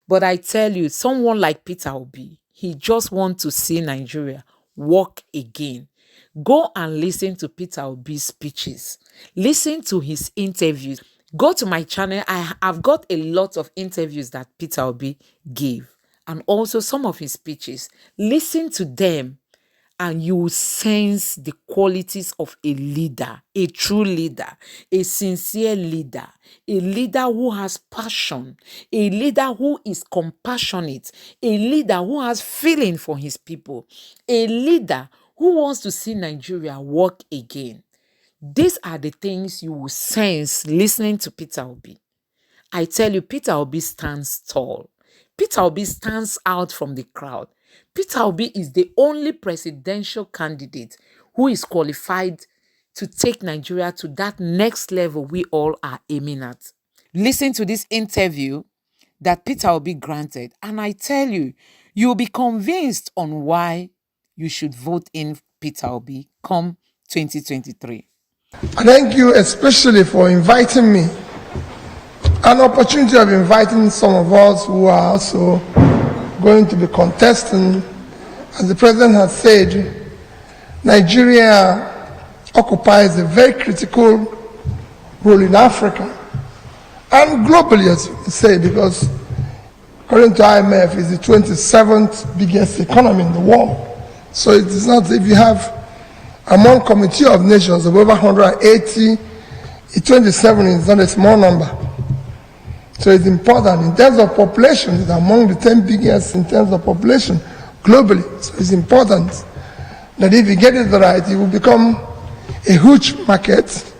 But I tell you, someone like Peter Obi, he just wants to see Nigeria walk again. Go and listen to Peter Obi's speeches. Listen to his interviews. Go to my channel. I've got a lot of interviews that Peter Obi gave and also some of his speeches. Listen to them and you will sense the qualities of a leader, a true leader, a sincere leader, a leader who has passion, a leader who is compassionate, a leader who has feeling for his people, a leader who wants to see Nigeria work again. These are the things you will sense listening to Peter Obi. I tell you, Peter Obi stands tall. Peter Obi stands out from the crowd. Peter Obi is the only presidential candidate who is qualified to take Nigeria to that next level we all are aiming at. Listen to this interview that Peter Obi granted, and I tell you, you'll be convinced on why you should vote in Peter Obi come 2023. Thank you especially for inviting me. An opportunity of inviting some of us who are also going to be contesting. As the president has said, Nigeria occupies a very critical role in Africa and globally, as you say, because according to IMF, it's the 27th biggest economy in the world. So it is not, if you have among Committee of Nations of over 180, 27 is not a small number. So it's important. In terms of population, it's among the 10 biggest in terms of population globally. So it's important that if you get it right, it will become a huge market.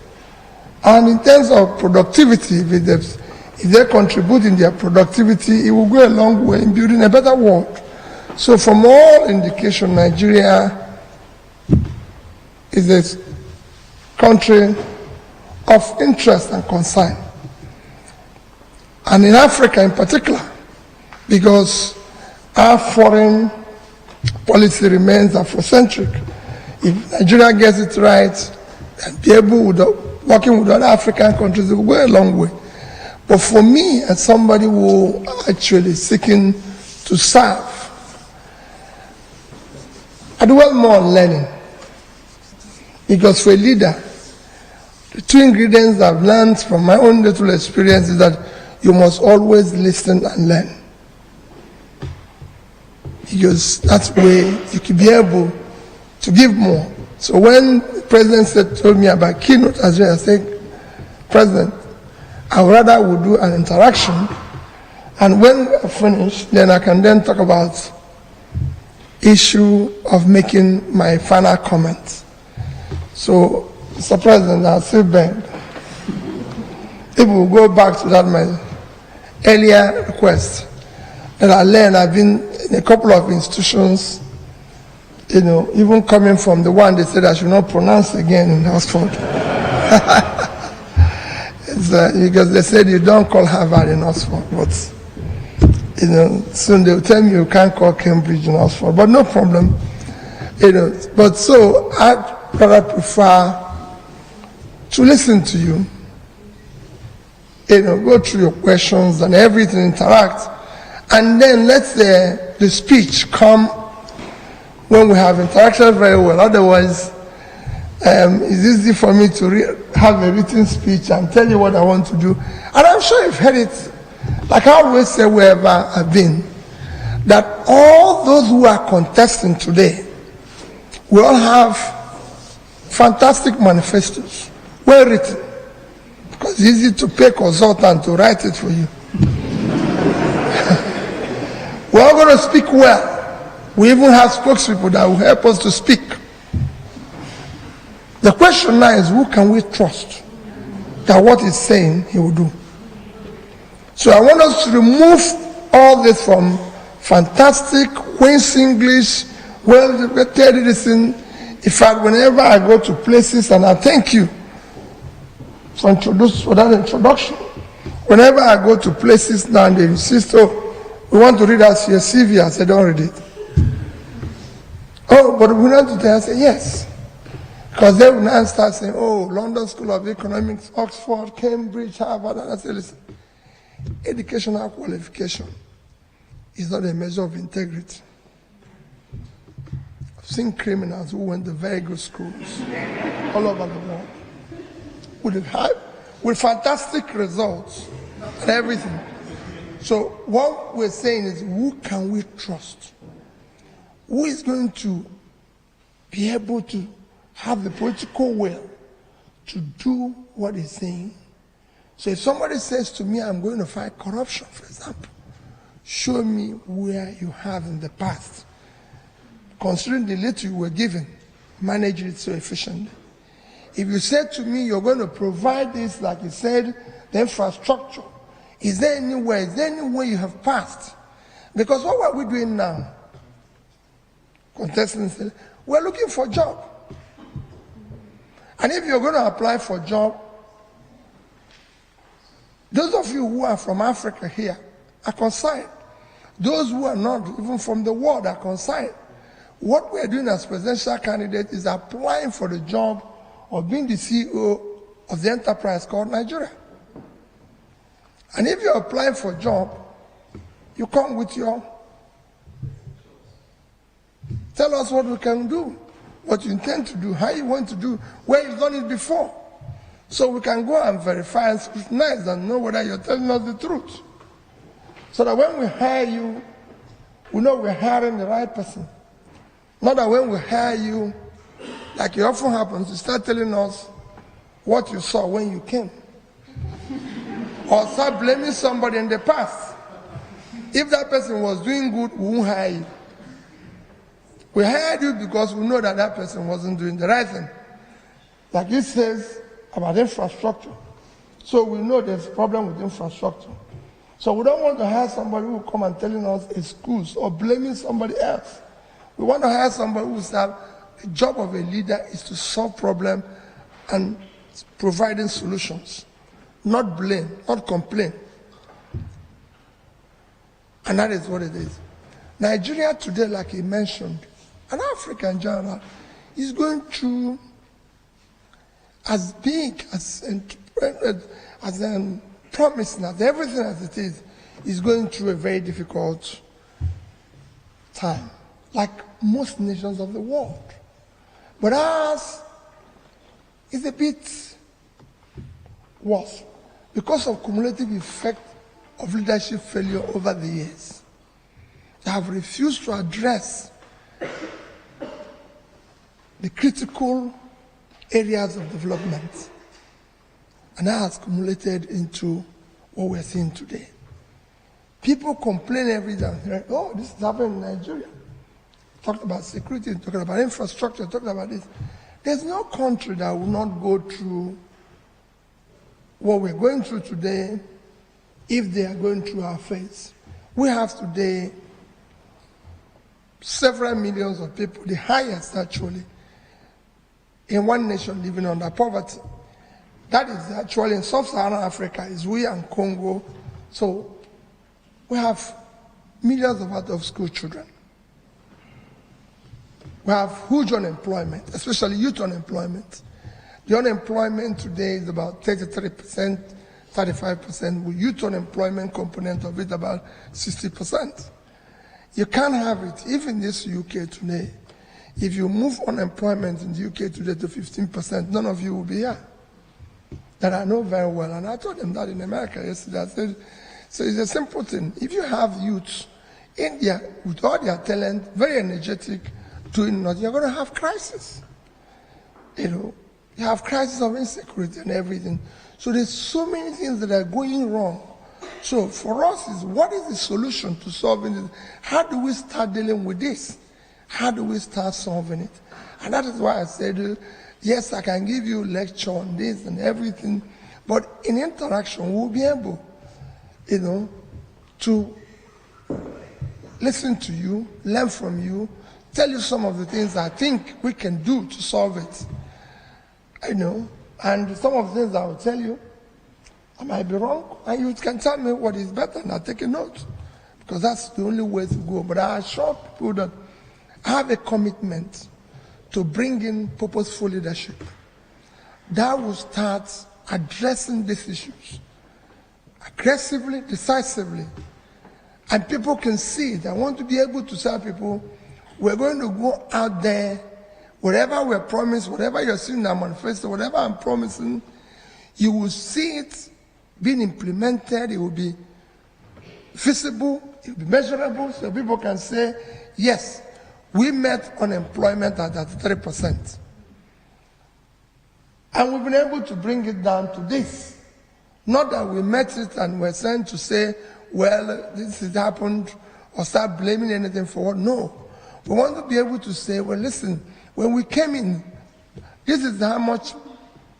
And in terms of productivity, if they contribute in their productivity, it will go a long way in building a better world. So from all indication, Nigeria is a country of interest and concern. And in Africa in particular, because our foreign policy remains Afrocentric. If Nigeria gets it right and be able, working with other African countries, it will go a long way. But for me, as somebody who actually seeking to serve, I dwell more on learning. Because for a leader, the two ingredients I've learned from my own little experience is that you must always listen and learn. Because that's the way you can be able to give more. So when the president told me about keynote as well, I said, President, I would rather would do an interaction, and when I finish, then I can then talk about issue of making my final comments. So, Mr. President, I'll still beg. If we go back to that my earlier request, that I learned, I've been in a couple of institutions, you know, even coming from the one they said I should not pronounce again in Oxford. Because they said you don't call Harvard in Oxford, but you know, soon they'll tell me you can't call Cambridge in Oxford, but no problem. You know, but so I'd rather prefer to listen to you, you know, go through your questions and everything, interact, and then let the speech come when we have interacted very well. Otherwise, it's easy for me to have a written speech and tell you what I want to do. And I'm sure you've heard it, like I always say wherever I've been, that all those who are contesting today will all have fantastic manifestos, well written, because it's easy to pay a consultant to write it for you. We're all going to speak well. We even have spokespeople that will help us to speak. The question now is, who can we trust that what he's saying he will do? So I want us to remove all this from fantastic, Queen's English, well-educated listen. In fact, whenever I go to places, and I thank you for that introduction, whenever I go to places now and they insist, oh, we want to read us your CV, I say, don't read it. Oh, but we want to tell, I say, yes. Because they will now start saying, oh, London School of Economics, Oxford, Cambridge, Harvard, and I say, listen, educational qualification is not a measure of integrity. I've seen criminals who went to very good schools all over the world with fantastic results and everything. So what we're saying is, who can we trust? Who is going to be able to have the political will to do what he's saying? So if somebody says to me, I'm going to fight corruption, for example, show me where you have in the past, considering the little you were given, manage it so efficiently. If you said to me, you're going to provide this, like you said, the infrastructure, is there any way you have passed? Because what are we doing now? Contestants said, we're looking for a job. And if you're going to apply for a job, those of you who are from Africa here are consigned. Those who are not, even from the world, are consigned. What we are doing as presidential candidates is applying for the job of being the CEO of the enterprise called Nigeria. And if you're applying for a job, you come with your, tell us what we can do, what you intend to do, how you want to do, where you've done it before. So we can go and verify and scrutinize and know whether you're telling us the truth. So that when we hire you, we know we're hiring the right person. Not that when we hire you, like it often happens, you start telling us what you saw when you came. Or start blaming somebody in the past. If that person was doing good, we won't hire you. We hired you because we know that that person wasn't doing the right thing. Like it says about infrastructure. So we know there's a problem with infrastructure. So we don't want to hire somebody who will come and telling us excuse or blaming somebody else. We want to hire somebody who will say the job of a leader is to solve problems and providing solutions. Not blame, not complain. And that is what it is. Nigeria today, like he mentioned, and Africa in general, is going through as big, as promising, as everything as it is going through a very difficult time, like most nations of the world. But ours is a bit worse because of cumulative effect of leadership failure over the years. They have refused to address the critical areas of development, and that has accumulated into what we're seeing today. People complain every day, oh, this is happening in Nigeria. Talking about security, talking about infrastructure, talking about this. There's no country that will not go through what we're going through today if they are going through our phase. We have today several millions of people, the highest actually, in one nation living under poverty. That is actually in sub-Saharan Africa, is we and Congo. So we have millions of out-of-school children. We have huge unemployment, especially youth unemployment. The unemployment today is about 33%, 35%, with youth unemployment component of it about 60%. You can't have it, even in this UK today. If you move unemployment in the UK today to 15%, none of you will be here. That I know very well, and I told them that in America yesterday. I said, so it's a simple thing. If you have youths in there with all their talent, very energetic, doing nothing, you're going to have crisis. You have crisis of insecurity and everything. So there's so many things that are going wrong. So for us, what is the solution to solving this? How do we start dealing with this? How do we start solving it? And that is why I said, yes, I can give you a lecture on this and everything, but in interaction, we'll be able, to listen to you, learn from you, tell you some of the things I think we can do to solve it. And some of the things I will tell you, I might be wrong, and you can tell me what is better, and I'll take a note, because that's the only way to go. But I assure people that I have a commitment to bring in purposeful leadership that will start addressing these issues aggressively, decisively, and people can see it. I want to be able to tell people, we're going to go out there, whatever we're promised, whatever you're seeing in our manifesto, whatever I'm promising, you will see it being implemented. It will be visible, it will be measurable, so people can say, yes, we met unemployment at 3%. And we've been able to bring it down to this. Not that we met it and we're trying to say, well, this has happened, or start blaming anything for it. No. We want to be able to say, well, listen, when we came in, this is how much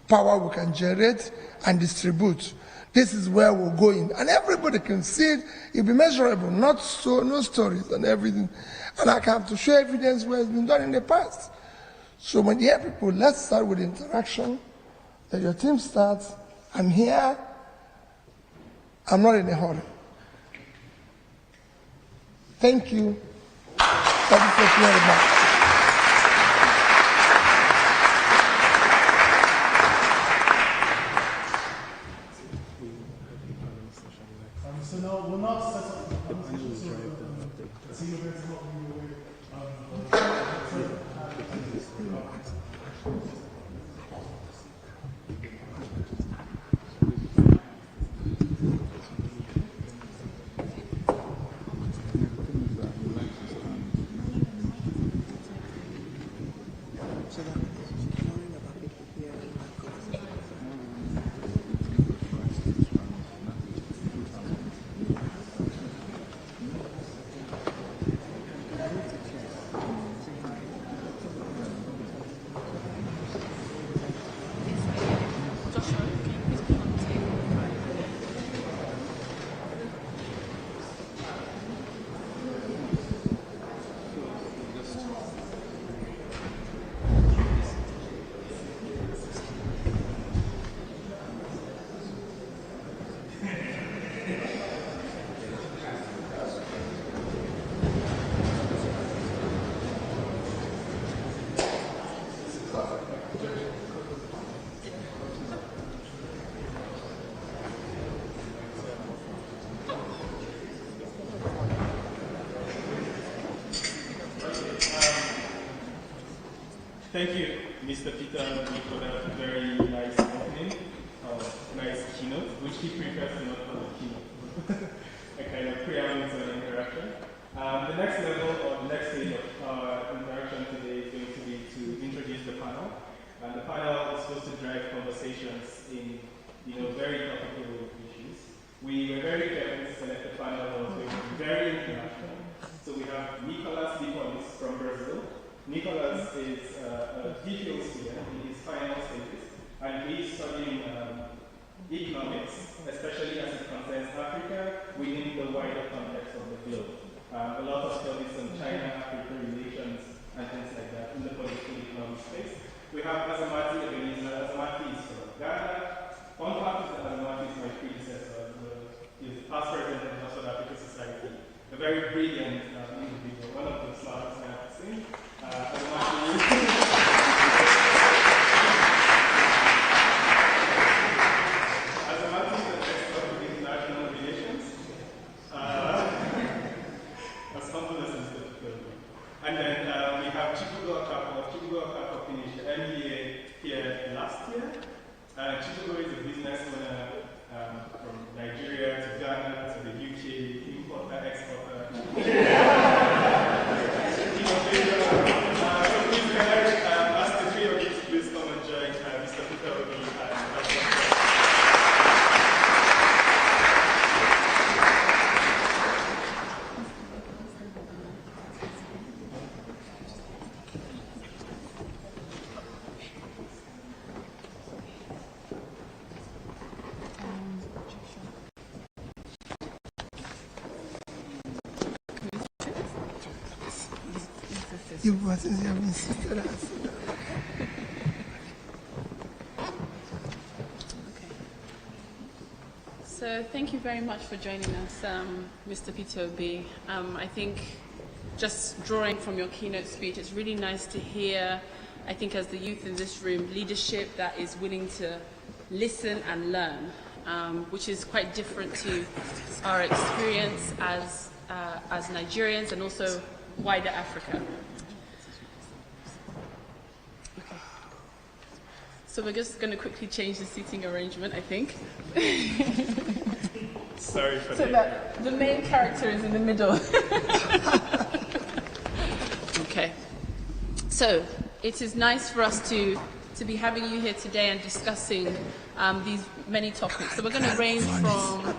power we can generate and distribute. This is where we're going. And everybody can see it. It'll be measurable, no stories and everything. And I have to show evidence where it's been done in the past. So when you hear people, let's start with interaction. Let your team start. I'm here. I'm not in a hurry. Thank you. Thank you very much. So no, we'll not set up the conversation. So you're going to help me with Thank you, Mr. Peter, for that very nice opening, nice keynote, which he prefers to not call a keynote, a kind of preamble to an interaction. The next level or the next stage of our interaction today is going to be to introduce the panel. And the panel is supposed to drive conversations in very topical issues. We were very careful to select a panel that was going to be very international. So we have Nicolas Lipolis from Brazil. Nicolas is a DPO student in his final stages, and he's studying economics, especially as it concerns Africa within the wider context of the globe. A lot of studies on China-Africa relations and things like that in the political economic space. We have Azamati Ebenezer. Azamati is from Ghana. One fact is that Azamati is my predecessor. He's past president of the South Africa Society. A very brilliant individual, one of the smartest I have seen. Azamati is an expert in international relations. As humble as it's difficult. And then we have Chibugo Okafor. Chibugo Okafor finished the MBA here last year. Chibugo is a business owner from Nigeria to Ghana to the UK, importer, exporter. So please can I ask the three of you to please come and join Mr. Peter Obi and So thank you very much for joining us, Mr. Peter Obi. I think just drawing from your keynote speech, it's really nice to hear, I think as the youth in this room, leadership that is willing to listen and learn, which is quite different to our experience as as Nigerians and also wider Africa. Okay. So we're just going to quickly change the seating arrangement, I think. Sorry for So that the main character is in the middle. Okay. So it is nice for us to be having you here today and discussing these many topics. So we're going to range from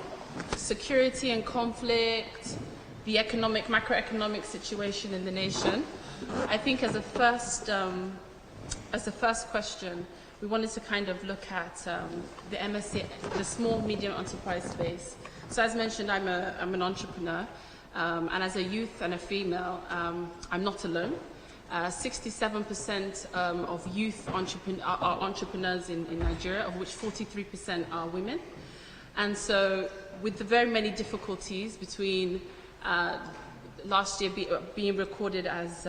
security and conflict, the macroeconomic situation in the nation. I think as a first question, we wanted to kind of look at the MSc, the small medium enterprise space. So as mentioned, I'm an entrepreneur, and as a youth and a female, I'm not alone. 67% of youth are entrepreneurs in Nigeria, of which 43% are women. And so with the very many difficulties between last year being recorded as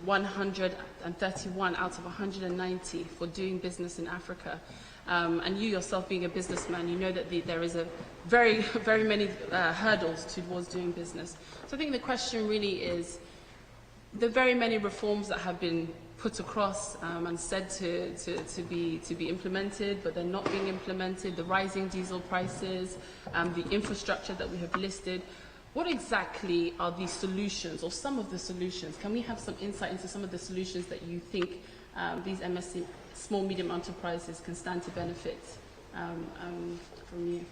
131 out of 190 for doing business in Africa, and you yourself being a businessman, you know that there is a very, very many hurdles towards doing business. So I think the question really is, the very many reforms that have been put across and said to be implemented, but they're not being implemented, the rising diesel prices, the infrastructure that we have listed. What exactly are the solutions, or some of the solutions? Can we have some insight into some of the solutions that you think these MSC, small medium enterprises, can stand to benefit from you?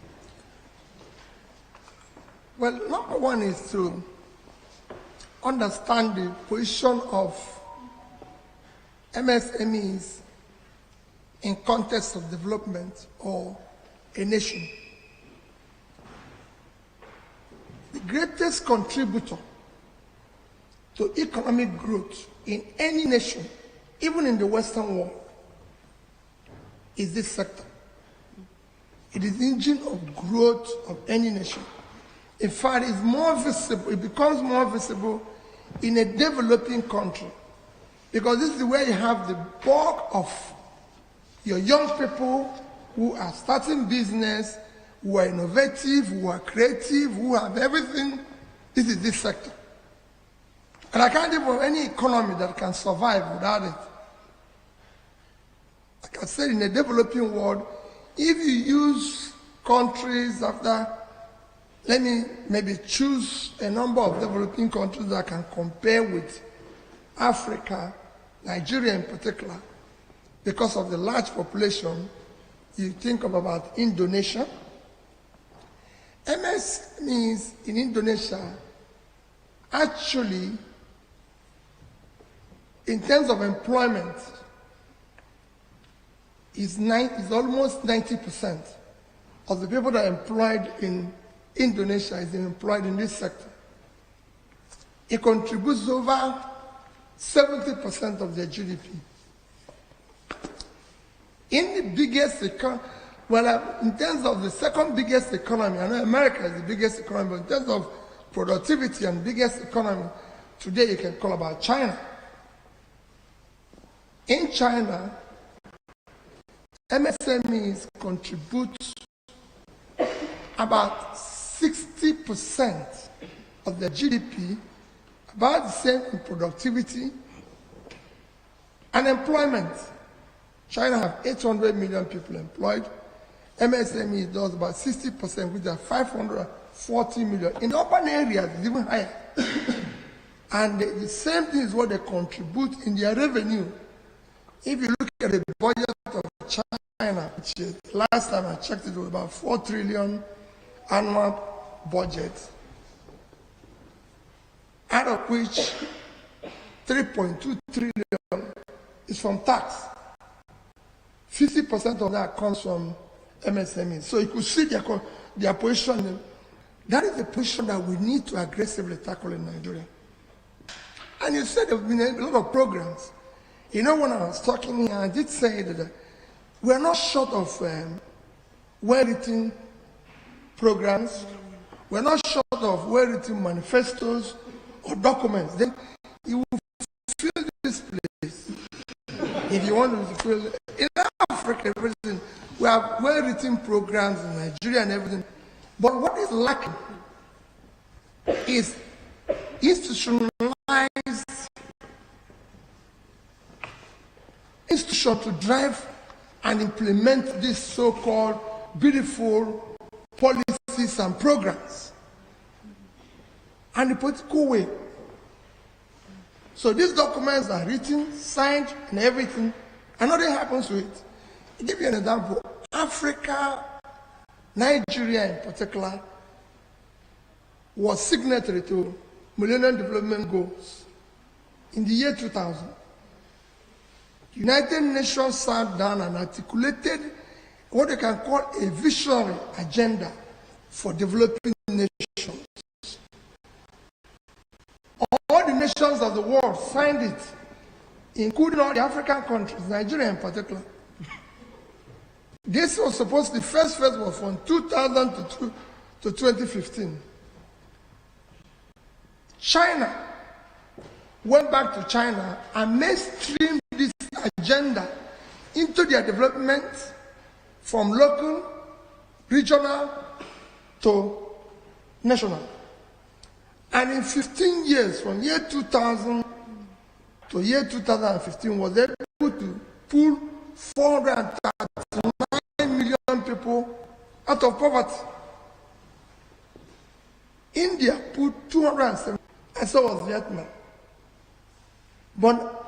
Well, number one is to understand the position of MSMEs in context of development or a nation. The greatest contributor to economic growth in any nation, even in the Western world, is this sector. It is the engine of growth of any nation. In fact, it's more visible, it becomes more visible in a developing country, because this is where you have the bulk of your young people who are starting business, who are innovative, who are creative, who have everything. This is this sector. And I can't think of any economy that can survive without it. Like I said, in a developing world, if you use countries after, let me maybe choose a number of developing countries that can compare with Africa, Nigeria in particular, because of the large population. You think of about Indonesia. MSMEs in Indonesia actually, in terms of employment, is almost 90% of the people that are employed in Indonesia is employed in this sector. It contributes over 70% of their GDP. In the biggest economy, well, in terms of the second biggest economy, I know America is the biggest economy, but in terms of productivity and biggest economy, today you can call about China. In China, MSMEs contribute about 60% of the GDP, about the same in productivity and employment. China have 800 million people employed. MSME does about 60%, which are 540 million. In the urban areas, it's even higher. And the same thing is what they contribute in their revenue. If you look at the budget of China, which is, last time I checked, it was about 4 trillion annual budget, out of which 3.2 trillion is from tax. 50% of that comes from MSMEs. So you could see their position. That is the position that we need to aggressively tackle in Nigeria. And you said there have been a lot of programs. You know, when I was talking here, I did say that we're not short of well-written programs. We're not short of well-written manifestos or documents. Then you will fill this place. If you want to fill it. In Africa, everything, we have well-written programs in Nigeria and everything. But what is lacking is institutionalized institution to drive and implement these so-called beautiful policies and programs and the political way. So these documents are written, signed, and everything, and nothing happens to it. I'll give you an example. Africa, Nigeria in particular, was signatory to Millennium Development Goals in the year 2000. United Nations sat down and articulated what they can call a visionary agenda for developing nations. All the nations of the world signed it, including all the African countries, Nigeria in particular. This was supposed to, the first phase was from 2000 to 2015. China went back to China and mainstreamed this agenda into their development from local, regional to national. And in 15 years, from year 2000 to year 2015, was able to pull 439 million people out of poverty. India put 207, and so was Vietnam. But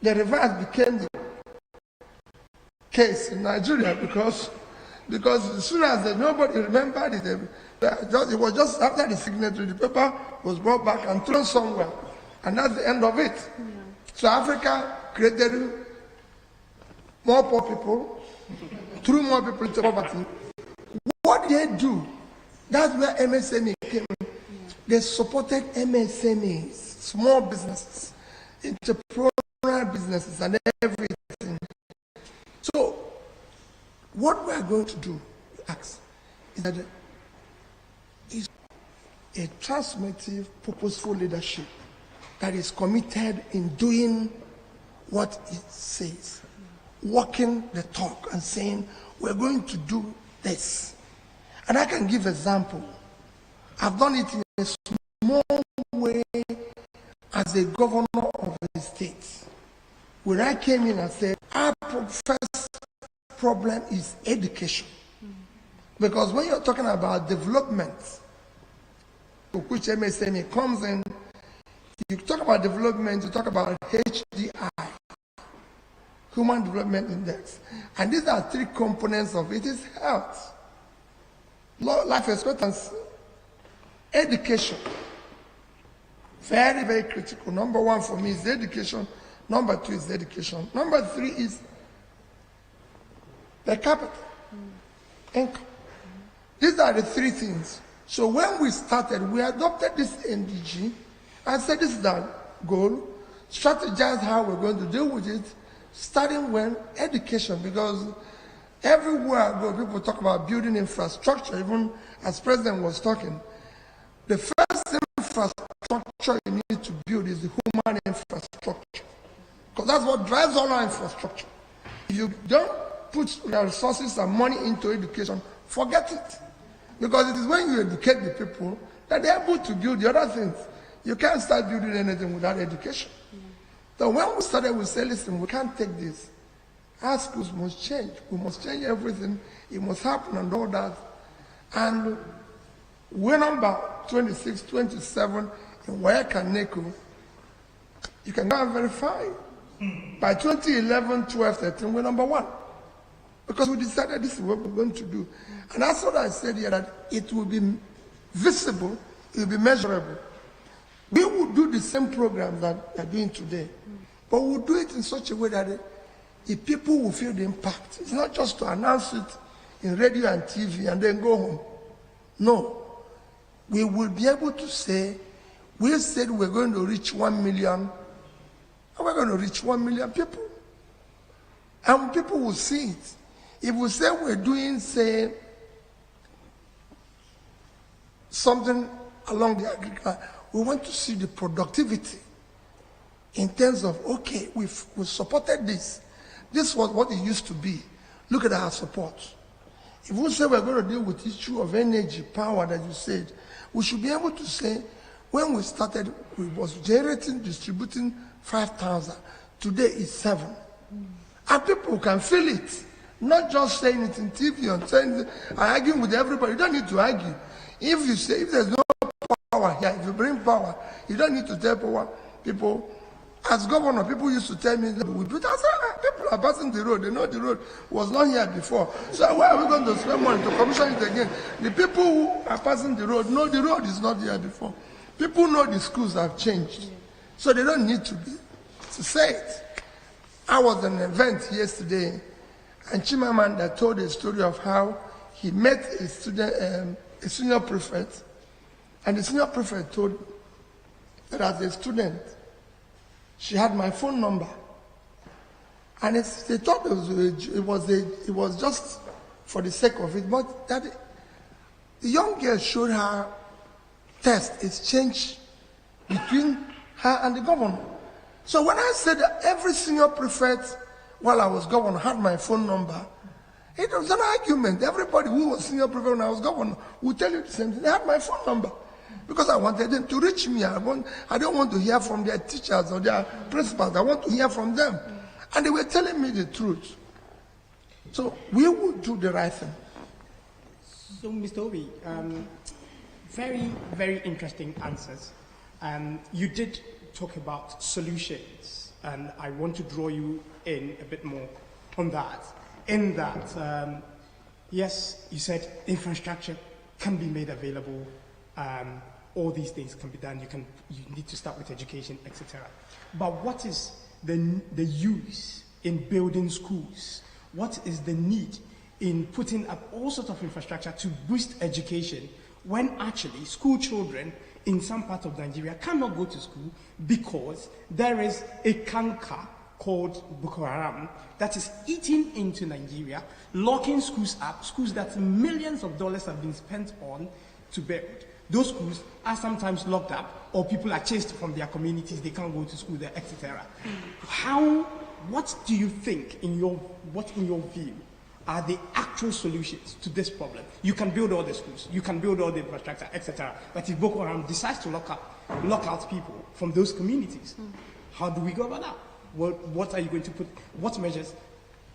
the reverse became the case in Nigeria because as soon as nobody remembered it, it was just after the signature, the paper was brought back and thrown somewhere. And that's the end of it. Yeah. So Africa created more poor people, threw more people into poverty. What did they do? That's where MSME came in. They supported MSMEs, small businesses, entrepreneurial businesses, and everything. So, what we are going to do, ask, is that is a transformative, purposeful leadership that is committed in doing what it says, walking the talk and saying, we're going to do this. And I can give example. I've done it in a small way as a governor of the state. When I came in and said, our first problem is education. Because when you're talking about development, to which MSME comes in, you talk about development, you talk about HDI, Human Development Index. And these are three components of it. It is health, life expectancy, education. Very, very critical. Number one for me is education. Number two is education. Number three is per capita income. These are the three things. So when we started, we adopted this NDG and said this is our goal, strategize how we're going to deal with it, starting when education, because everywhere I go, people talk about building infrastructure, even as President was talking. The first infrastructure you need to build is the human infrastructure, because that's what drives all our infrastructure. If you don't put your resources and money into education, forget it. Because it is when you educate the people that they're able to build the other things. You can't start building anything without education. So when we started, we said, listen, we can't take this. Our schools must change. We must change everything. It must happen and all that. And we're number 26, 27 in Wayaka Neko. You can go and verify. By 2011, 12, 13, we're number one. Because we decided this is what we're going to do. And that's what I said here, that it will be visible, it will be measurable. We will do the same programs that we are doing today, but we'll do it in such a way that the people will feel the impact. It's not just to announce it in radio and TV and then go home. No. We will be able to say, we said we're going to reach 1 million, and we're going to reach 1 million people. And people will see it. If we say we're doing, say, something along the agriculture, we want to see the productivity in terms of, okay, we've supported this. This was what it used to be. Look at our support. If we say we're going to deal with the issue of energy, power that you said, we should be able to say When we started, we was distributing 5,000. Today is 7. And people can feel it. Not just saying it in TV and saying, arguing with everybody. You don't need to argue. If you say, if there's no power here, if you bring power, you don't need to tell people. As governor, people used to tell me, people are passing the road. They know the road was not here before. So why are we going to spend money to commission it again? The people who are passing the road know the road is not here before. People know the schools have changed. So they don't need to say it. I was at an event yesterday, and Chimamanda told a story of how he met a student, a senior prefect, and the senior prefect told that as a student, she had my phone number, and they thought it was just for the sake of it. But that the young girl showed her text exchange between her and the governor. So when I said that every senior prefect while I was governor had my phone number, it was an argument. Everybody who was senior prefect when I was governor would tell you the same thing. They had my phone number. Because I wanted them to reach me. I don't want to hear from their teachers or their principals. I want to hear from them. And they were telling me the truth. So we will do the right thing. So, Mr. Obi, very, very interesting answers. You did talk about solutions, and I want to draw you in a bit more on that. In that, yes, you said infrastructure can be made available. All these things can be done. You need to start with education, etc. But what is the use in building schools? What is the need in putting up all sorts of infrastructure to boost education when actually school children in some parts of Nigeria cannot go to school because there is a canker called Boko Haram that is eating into Nigeria, locking schools up, schools that millions of dollars have been spent on to build. Those schools are sometimes locked up, or people are chased from their communities. They can't go to school there, etc. What do you think, in your view, are the actual solutions to this problem? You can build all the schools, you can build all the infrastructure, etc. But if Boko Haram decides to lock out people from those communities, how do we go about that? What are you going to put? What measures,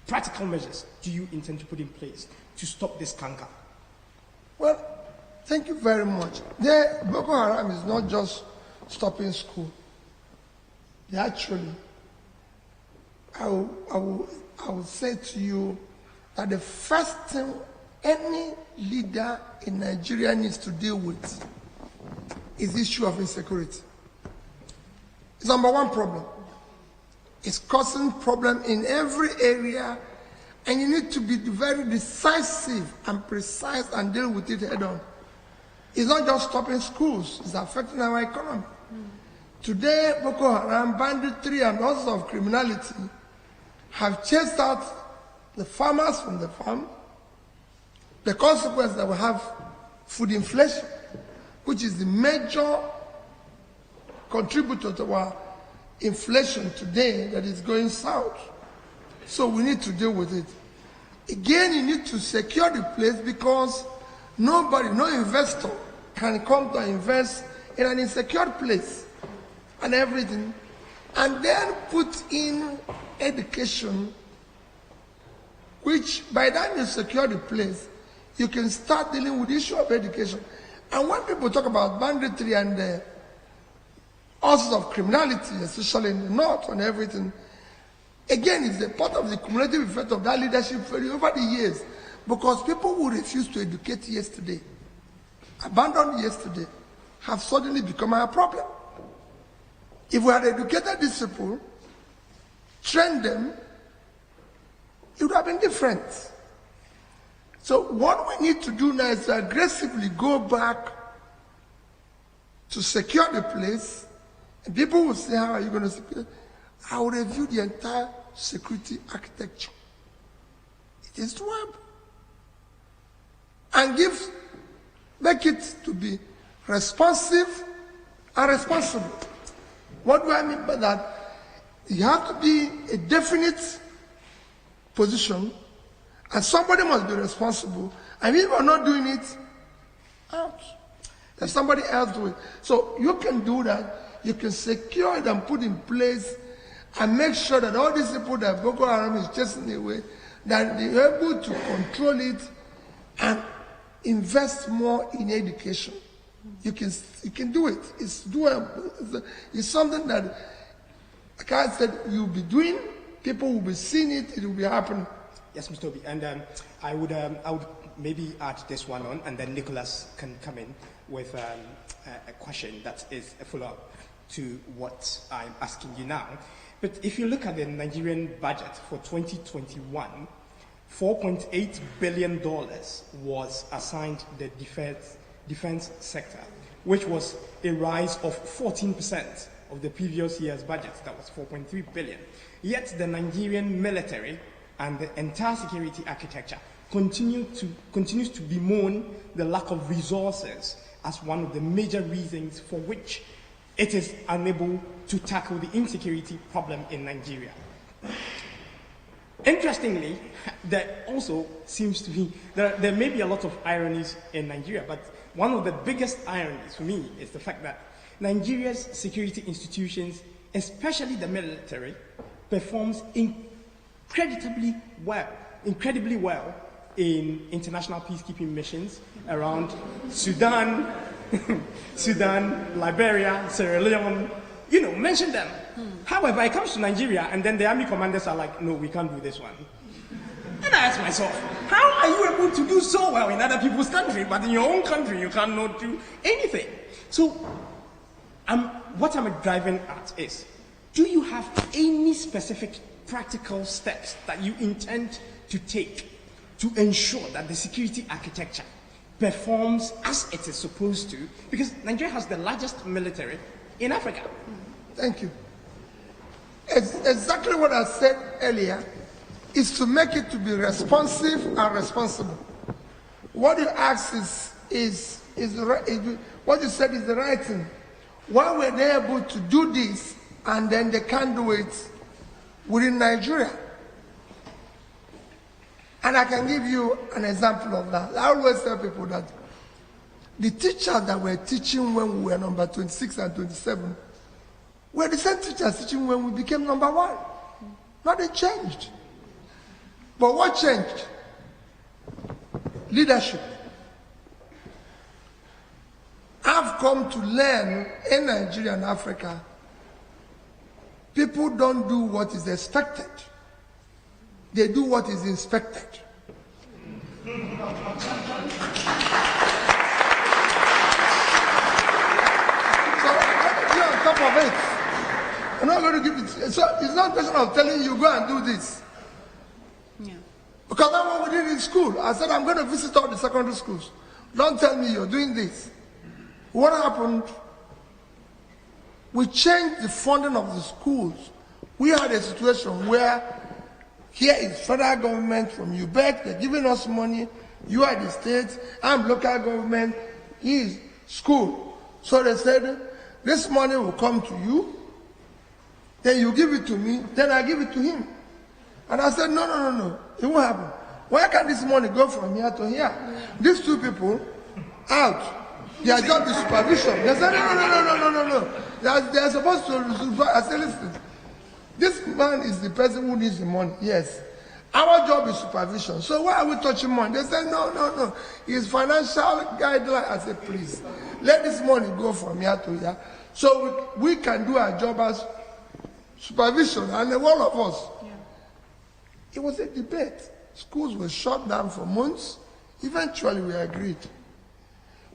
practical measures, do you intend to put in place to stop this canker? Well, thank you very much. Boko Haram is not just stopping school. They actually, I will say to you that the first thing any leader in Nigeria needs to deal with is the issue of insecurity. It's number one problem. It's causing problem in every area, and you need to be very decisive and precise and deal with it head on. It's not just stopping schools, it's affecting our economy. Today, Boko Haram, banditry, and all sorts of criminality have chased out the farmers from the farm. The consequence that we have food inflation, which is the major contributor to our inflation today that is going south. So we need to deal with it. Again, you need to secure the place because no investor can come to invest in an insecure place and everything, and then put in education, which by the time you secure the place, you can start dealing with the issue of education. And when people talk about banditry and all sorts of criminality, especially in the north and everything, again, it's a part of the cumulative effect of that leadership over the years. Because people who refused to educate yesterday, abandoned yesterday, have suddenly become our problem. If we had educated these people, trained them, it would have been different. So what we need to do now is to aggressively go back to secure the place. And people will say, how are you going to secure it? I will review the entire security architecture. It is doable. And make it to be responsive and responsible. What do I mean by that? You have to be a definite position, and somebody must be responsible. And if you are not doing it, out. Let somebody else do it. So you can do that. You can secure it and put in place and make sure that all these people that Boko Haram is chasing away, that they're able to control it and invest more in education. You can do it. It's doable. It's something that, like I said, you'll be doing. People will be seeing it. It will be happening. Yes, Mr. Obi, and I would maybe add this one on, and then Nicholas can come in with a question that is a follow-up to what I'm asking you now. But if you look at the Nigerian budget for 2021, $4.8 billion was assigned the defense sector, which was a rise of 14% of the previous year's budget. That was 4.3 billion. Yet the Nigerian military and the entire security architecture continues to bemoan the lack of resources as one of the major reasons for which it is unable to tackle the insecurity problem in Nigeria. Interestingly, there also seems to be, there may be a lot of ironies in Nigeria, but one of the biggest ironies for me is the fact that Nigeria's security institutions, especially the military, performs incredibly well in international peacekeeping missions around Sudan, Liberia, Sierra Leone, mention them. However, it comes to Nigeria, and then the army commanders are like, no, we can't do this one. And I ask myself, how are you able to do so well in other people's country, but in your own country you cannot do anything? So, what I'm driving at is, do you have any specific practical steps that you intend to take to ensure that the security architecture performs as it is supposed to? Because Nigeria has the largest military in Africa. Thank you. It's exactly what I said earlier, is to make it to be responsive and responsible. What you asked is what you said is the right thing. Why were they able to do this and then they can't do it within Nigeria? And I can give you an example of that. I always tell people that the teachers that were teaching when we were number 26 and 27 were the same teachers teaching when we became number 1. Nothing changed. But what changed? Leadership. I've come to learn in Nigeria and Africa, people don't do what is expected. They do what is inspected. So, you're on top of it. I'm not going to give it. So it's not a question of telling you, go and do this. Yeah. Because that's what we did in school. I said, I'm going to visit all the secondary schools. Don't tell me you're doing this. What happened? We changed the funding of the schools. We had a situation where here is federal government from UBEC, they're giving us money. You are the state, I'm local government, he is school. So they said, this money will come to you, then you give it to me, then I give it to him. And I said, no, it won't happen. Why can't this money go from here to here? These two people, out. Their job is supervision. They said, no. They're supposed to supervise. I said, listen, this man is the person who needs the money. Yes. Our job is supervision. So why are we touching money? They said, no. It's financial guideline. I said, please, let this money go from here to here. So we can do our job as supervision. And all of us. Yeah. It was a debate. Schools were shut down for months. Eventually we agreed.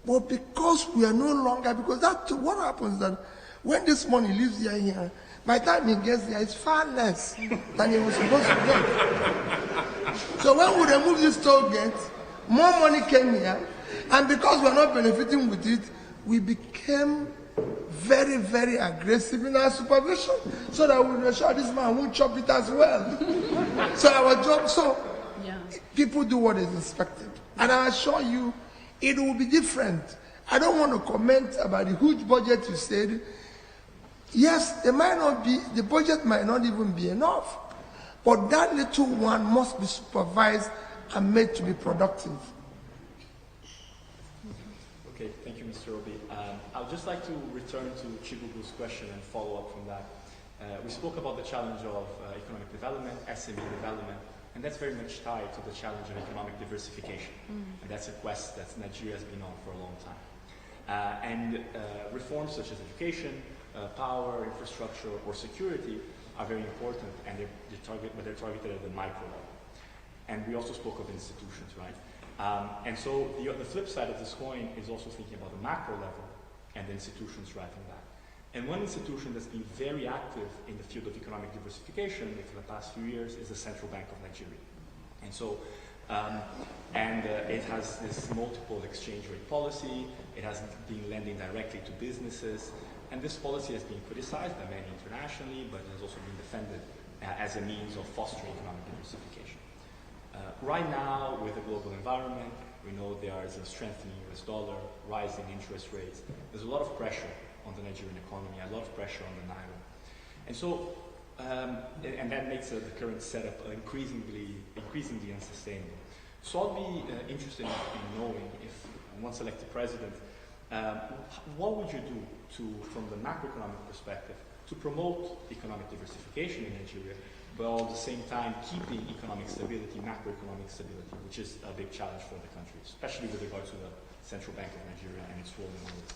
But because we are no longer, because that's what happens that when this money leaves here, by the time it gets there, it's far less than it was supposed to get. So when we removed this toll gate, more money came here, and because we're not benefiting with it, we became very, very aggressive in our supervision, so that we were sure this man won't chop it as well. So our job, people do what is expected. And I assure you, it will be different. I don't want to comment about the huge budget you said. Yes, it might not be, the budget might not even be enough. But that little one must be supervised and made to be productive. Okay, thank you. Mr. Obi. I would just like to return to Chibubu's question and follow up from that. We spoke about the challenge of economic development, SME development, and that's very much tied to the challenge of economic diversification. And that's a quest that Nigeria has been on for a long time. Reforms such as education, power, infrastructure, or security are very important, and they're targeted at the micro level. And we also spoke of institutions, right? And so the flip side of this coin is also thinking about the macro level and the institutions driving that. And one institution that's been very active in the field of economic diversification for the past few years is the Central Bank of Nigeria. And so, it has this multiple exchange rate policy. It has been lending directly to businesses. And this policy has been criticized by many internationally, but it has also been defended as a means of fostering economic diversification. Right now, with the global environment, we know there is a strengthening US dollar, rising interest rates. There's a lot of pressure on the Nigerian economy, a lot of pressure on the Naira. And so, and that makes the current setup increasingly unsustainable. So I'd be interested in knowing if, once elected president, what would you do from the macroeconomic perspective to promote economic diversification in Nigeria, but at the same time keeping economic stability, macroeconomic stability, which is a big challenge for the country, especially with regard to the Central Bank of Nigeria and its role in all this?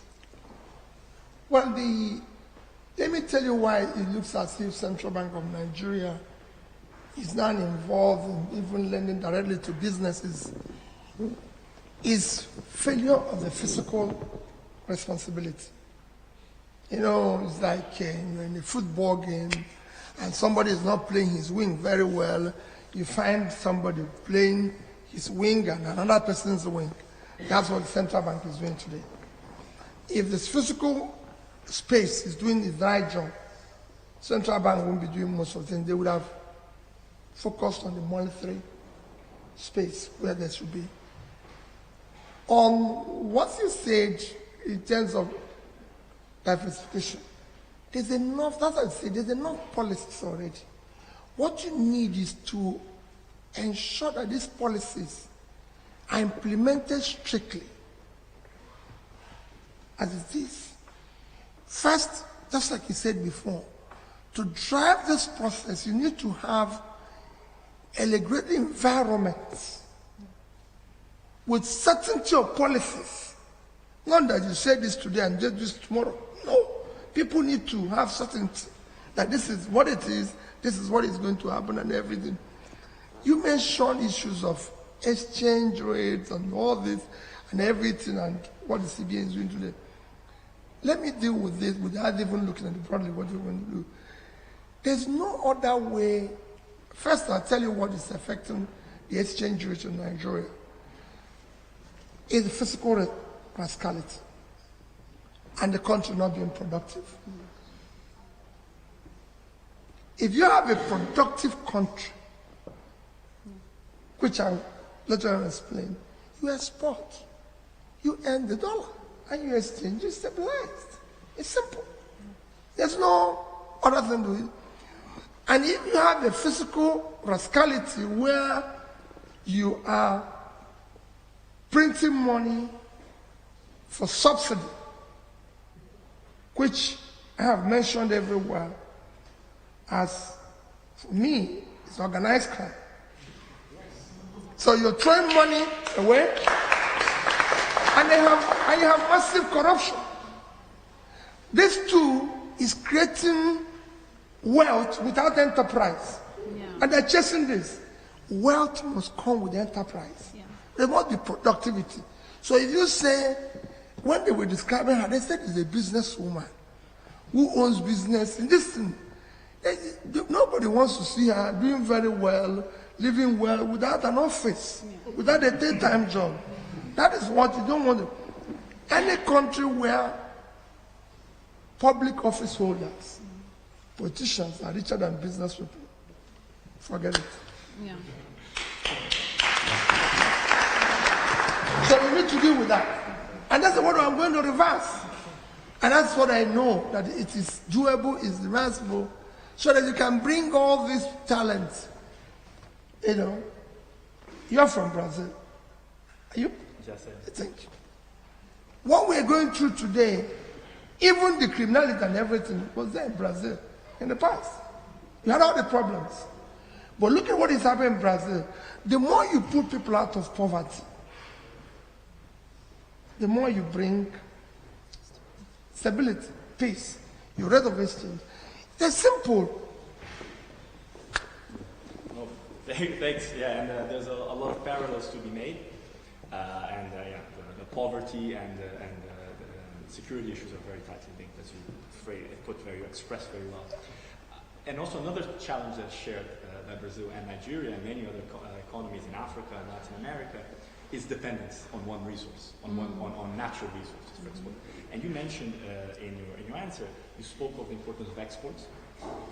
Well, let me tell you why it looks as if Central Bank of Nigeria is not involved in even lending directly to businesses. Is failure of the fiscal responsibility. You know, it's like you're in a football game and somebody is not playing his wing very well. You find somebody playing his wing and another person's wing. That's what the central bank is doing today. If this physical space is doing the right job, central bank won't be doing most of the things. They would have focused on the monetary space where there should be. On what you said in terms of diversification, there's enough, that's what I say, there's enough policies already. What you need is to ensure that these policies are implemented strictly as it is. First, just like you said before, to drive this process, you need to have a great environment with certainty of policies. Not that you say this today and just this tomorrow. No. People need to have certainty that this is what it is what is going to happen and everything. You mentioned issues of exchange rates and all this and everything and what the CBN is doing today. Let me deal with this without even looking at it broadly what we want to do. There's no other way. First, I'll tell you what is affecting the exchange rate in Nigeria. Is fiscal rascality and the country not being productive. If you have a productive country, which I'll later explain, you export, you earn the dollar, and you exchange, you stabilize. It's simple. There's no other thing to it. And if you have a physical rascality where you are printing money for subsidy, which I have mentioned everywhere as, for me, it's organized crime. So you're throwing money away, and you have massive corruption. This too is creating wealth without enterprise. Yeah. And they're chasing this. Wealth must come with enterprise. Yeah. There must be productivity. So if you say, when they were describing her, they said she's a businesswoman who owns business in this thing. Nobody wants to see her doing very well, living well, without an office, without a daytime job. That is what you don't want to. Any country where public office holders, politicians are richer than business people, forget it. Yeah. So we need to deal with that. And that's what I'm going to reverse. And that's what I know, that it is doable, it's reversible, so that you can bring all these talents. You know, you're from Brazil. Are you? Yes, sir. Thank you. What we're going through today, even the criminality and everything, was there in Brazil in the past. You had all the problems. But look at what is happening in Brazil. The more you put people out of poverty, the more you bring stability, peace, your rate of exchange. They're simple. No, thanks. Yeah, and there's a lot of parallels to be made. Yeah, the poverty and the security issues are very tightly linked, as you expressed very well. And also another challenge that's shared by Brazil and Nigeria and many other economies in Africa and Latin America is dependence on one resource, on natural resources, for example. And you mentioned in your answer, you spoke of the importance of exports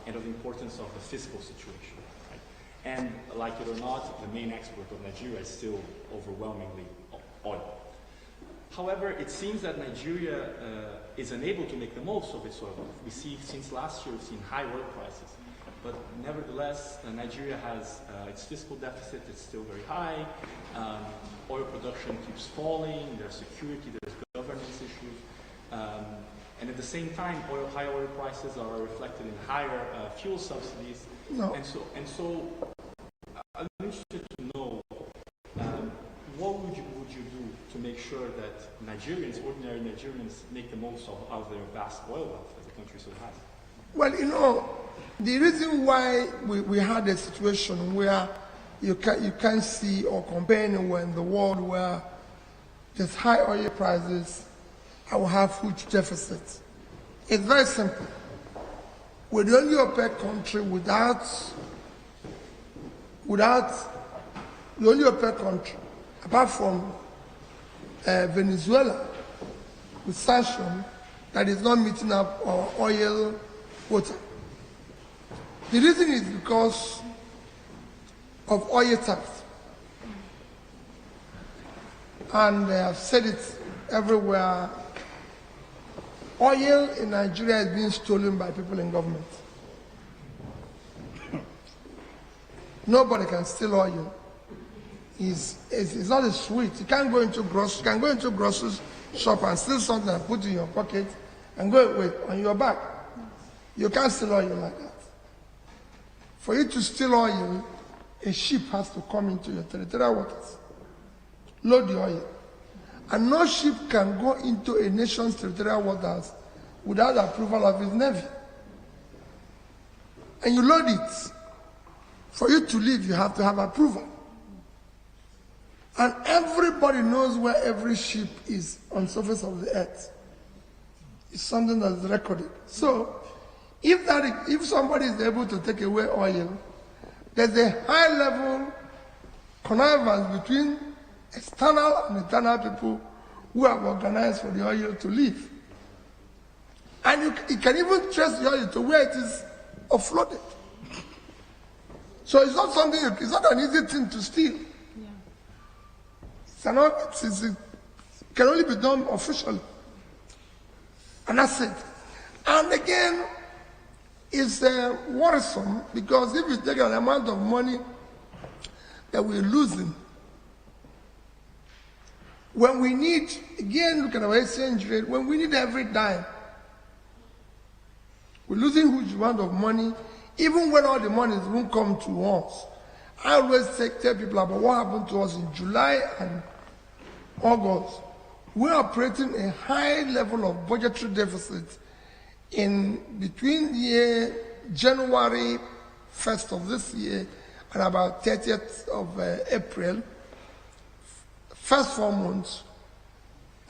and of the importance of the fiscal situation. Right? And like it or not, the main export of Nigeria is still overwhelmingly oil. However, it seems that Nigeria is unable to make the most of its oil. We see, since last year, we've seen high oil prices. But nevertheless, Nigeria has its fiscal deficit is still very high. Oil production keeps falling. There's security, there's governance issues. And at the same time, high oil prices are reflected in higher fuel subsidies. No. And so I'm interested to know, what would you do to make sure that Nigerians, ordinary Nigerians, make the most of their vast oil wealth that the country so has? Well, you know, the reason why we had a situation where you can't see or compare anywhere in the world where there's high oil prices and we have huge deficits. It's very simple. We're the only OPEC country without the only OPEC country, apart from Venezuela, with sanction, that is not meeting up our oil quota. The reason is because of oil tax. And they have said it everywhere. Oil in Nigeria is being stolen by people in government. Nobody can steal oil. It's not a sweet. You can't go into grocery shop and steal something and put it in your pocket and go away on your back. You can't steal oil like that. For you to steal oil, a ship has to come into your territorial waters, load the oil. And no ship can go into a nation's territorial waters without the approval of its navy. And you load it. For you to leave, you have to have approval. And everybody knows where every ship is on the surface of the earth. It's something that is recorded. So, if somebody is able to take away oil, there's a high level connivance between external and internal people who have organized for the oil to leave. And you can even trace the oil to where it is offloaded. So it's not it's not an easy thing to steal. It can only be done officially. And that's it. And again, it's worrisome because if you take an amount of money that we're losing, when we need, again, look at our exchange rate, when we need every dime, we're losing huge amount of money, even when all the money won't come to us. I always tell people about what happened to us in July and August. We're operating a high level of budgetary deficit in between the year January 1st of this year and about 30th of April. First 4 months,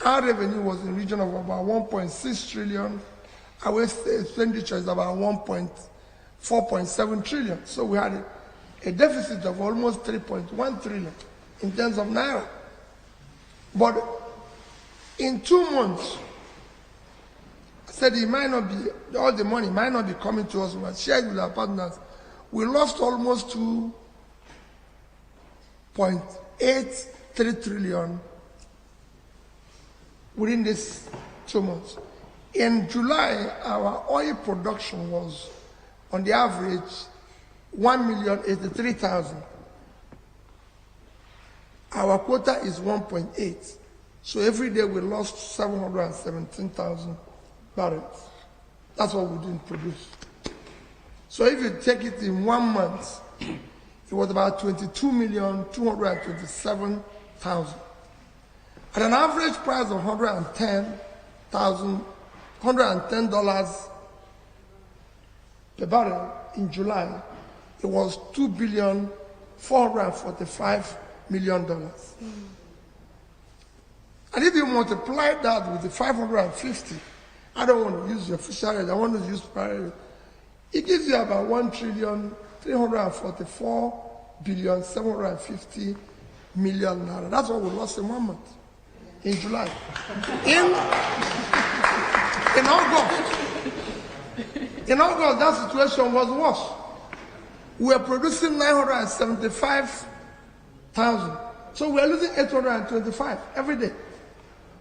our revenue was in the region of about 1.6 trillion. Our expenditure is about 4.7 trillion. So we had a deficit of almost 3.1 trillion in terms of naira. But in 2 months, I said it might not be, all the money might not be coming to us. We had shared with our partners. We lost almost 2.83 trillion within these 2 months. In July, our oil production was, on the average, 1,083,000. Our quota is 1.8. So every day we lost 717,000 barrels. That's what we didn't produce. So if you take it in 1 month, it was about 22,227,000. At an average price of $110 per barrel in July, it was $2,445,000,000. And if you multiply that with the 550, I don't want to use the official rate, I want to use parallel. It gives you about $1,344,750,000,000. That's what we lost in 1 month, in July. In August, that situation was worse. We were producing 975,000. So we are losing 825 every day.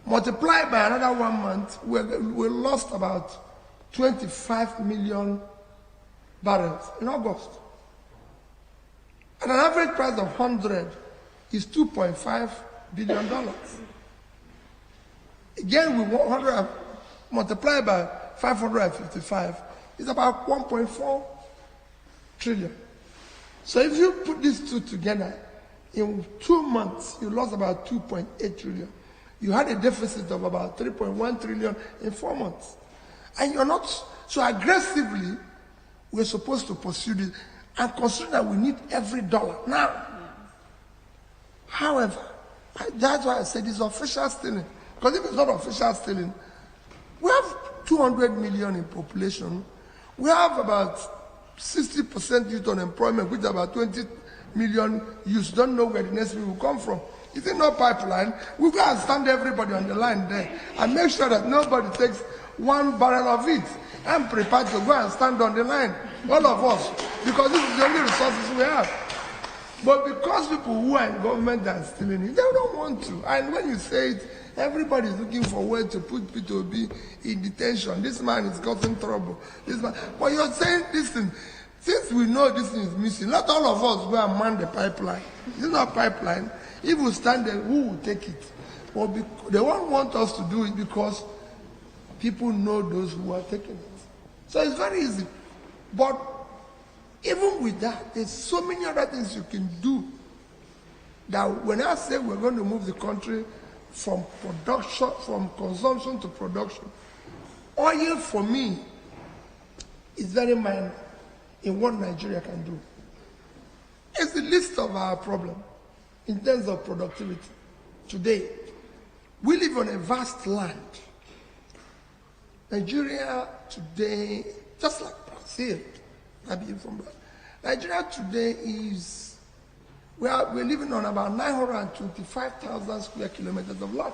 Multiplied by another 1 month, we lost about 25 million barrels in August. At an average price of 100 is $2.5 billion. Again, we 100 multiplied by 555 is about 1.4 trillion. So if you put these two together, in 2 months, you lost about 2.8 trillion. You had a deficit of about 3.1 trillion in 4 months. And you're not, so aggressively, we're supposed to pursue this and consider that we need every dollar now. However, that's why I said it's official stealing. Because if it's not official stealing, we have 200 million in population. We have about 60% youth unemployment, which is about 20 million youths don't know where the next meal will come from. Is it no pipeline? We go and stand everybody on the line there and make sure that nobody takes 1 barrel of it. I'm prepared to go and stand on the line, all of us, because this is the only resources we have. But because people who are in government are stealing it, they don't want to. And when you say it, everybody is looking for where to put P2B in detention. This man is causing trouble. This man. But you're saying this thing. Since we know this thing is missing, not all of us go and man the pipeline. It's not pipeline. If we stand there, who will take it? Well, they won't want us to do it because people know those who are taking it. So it's very easy. But even with that, there's so many other things you can do that when I say we're going to move the country from production, from consumption to production, oil for me is very minor in what Nigeria can do. It's the least of our problem in terms of productivity. Today, we live on a vast land. Nigeria today, just like Brazil, maybe from Brazil, Nigeria today is, we're living on about 925,000 square kilometers of land,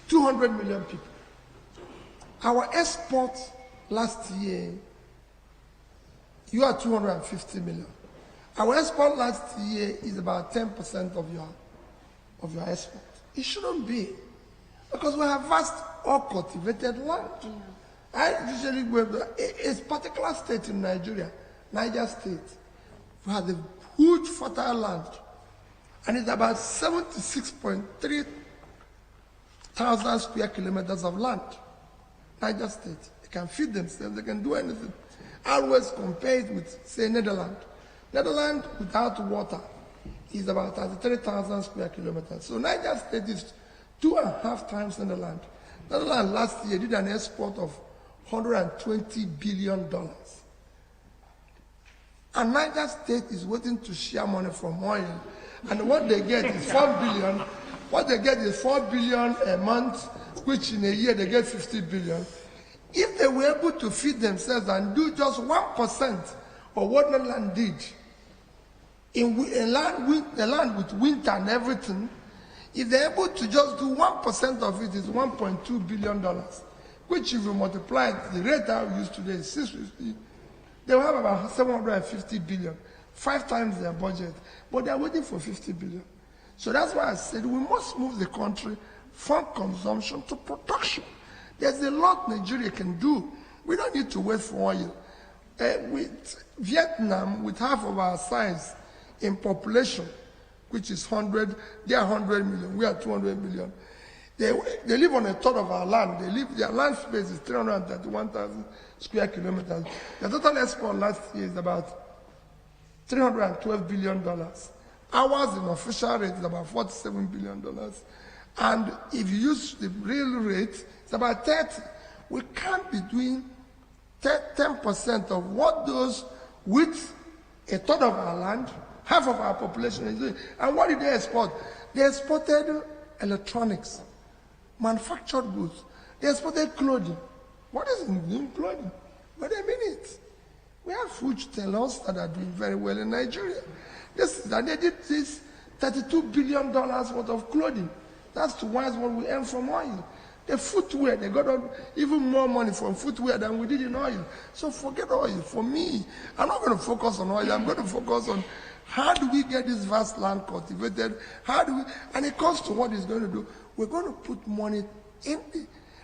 200 million people. Our export last year, you are 250 million. Our export last year is about 10% of your export. It shouldn't be, because we have vast all-cultivated land. I usually go to a particular state in Nigeria, Niger State, we have a huge fertile land, and it's about 76.3 thousand square kilometers of land. Niger State, they can feed themselves, they can do anything. I always compare it with, say, Netherlands. Netherlands without water is about 33,000 square kilometers. So Niger State is 2.5 times Netherlands. Netherlands last year did an export of $120 billion. And Niger State is waiting to share money from oil. And what they get is 4 billion. What they get is 4 billion a month, which in a year they get 50 billion. If they were able to feed themselves and do just 1% of what Netherlands did, in a land with winter and everything, if they're able to just do 1% of it, is $1.2 billion, which if you multiply it, the rate I use today is 650, they will have about 750 billion, 5 times their budget, but they're waiting for 50 billion. So that's why I said we must move the country from consumption to production. There's a lot Nigeria can do. We don't need to wait for oil. With Vietnam, with half of our size in population, which is 100, they are 100 million, we are 200 million. They live on a third of our land. Their land space is 331,000 square kilometers. The total export last year is about $312 billion. Ours in official rate is about $47 billion. And if you use the real rate, it's about 30. We can't be doing 10% of what those with a third of our land, half of our population is doing. And what did they export? They exported electronics, manufactured goods. They exported clothing. What is in clothing? But I mean it. We have food tellers that are doing very well in Nigeria. And they did this $32 billion worth of clothing. That's twice what we earn from oil. The footwear, they got even more money from footwear than we did in oil. So forget oil. For me, I'm not going to focus on oil. I'm going to focus on how do we get this vast land cultivated? And it comes to what it's going to do. We're going to put money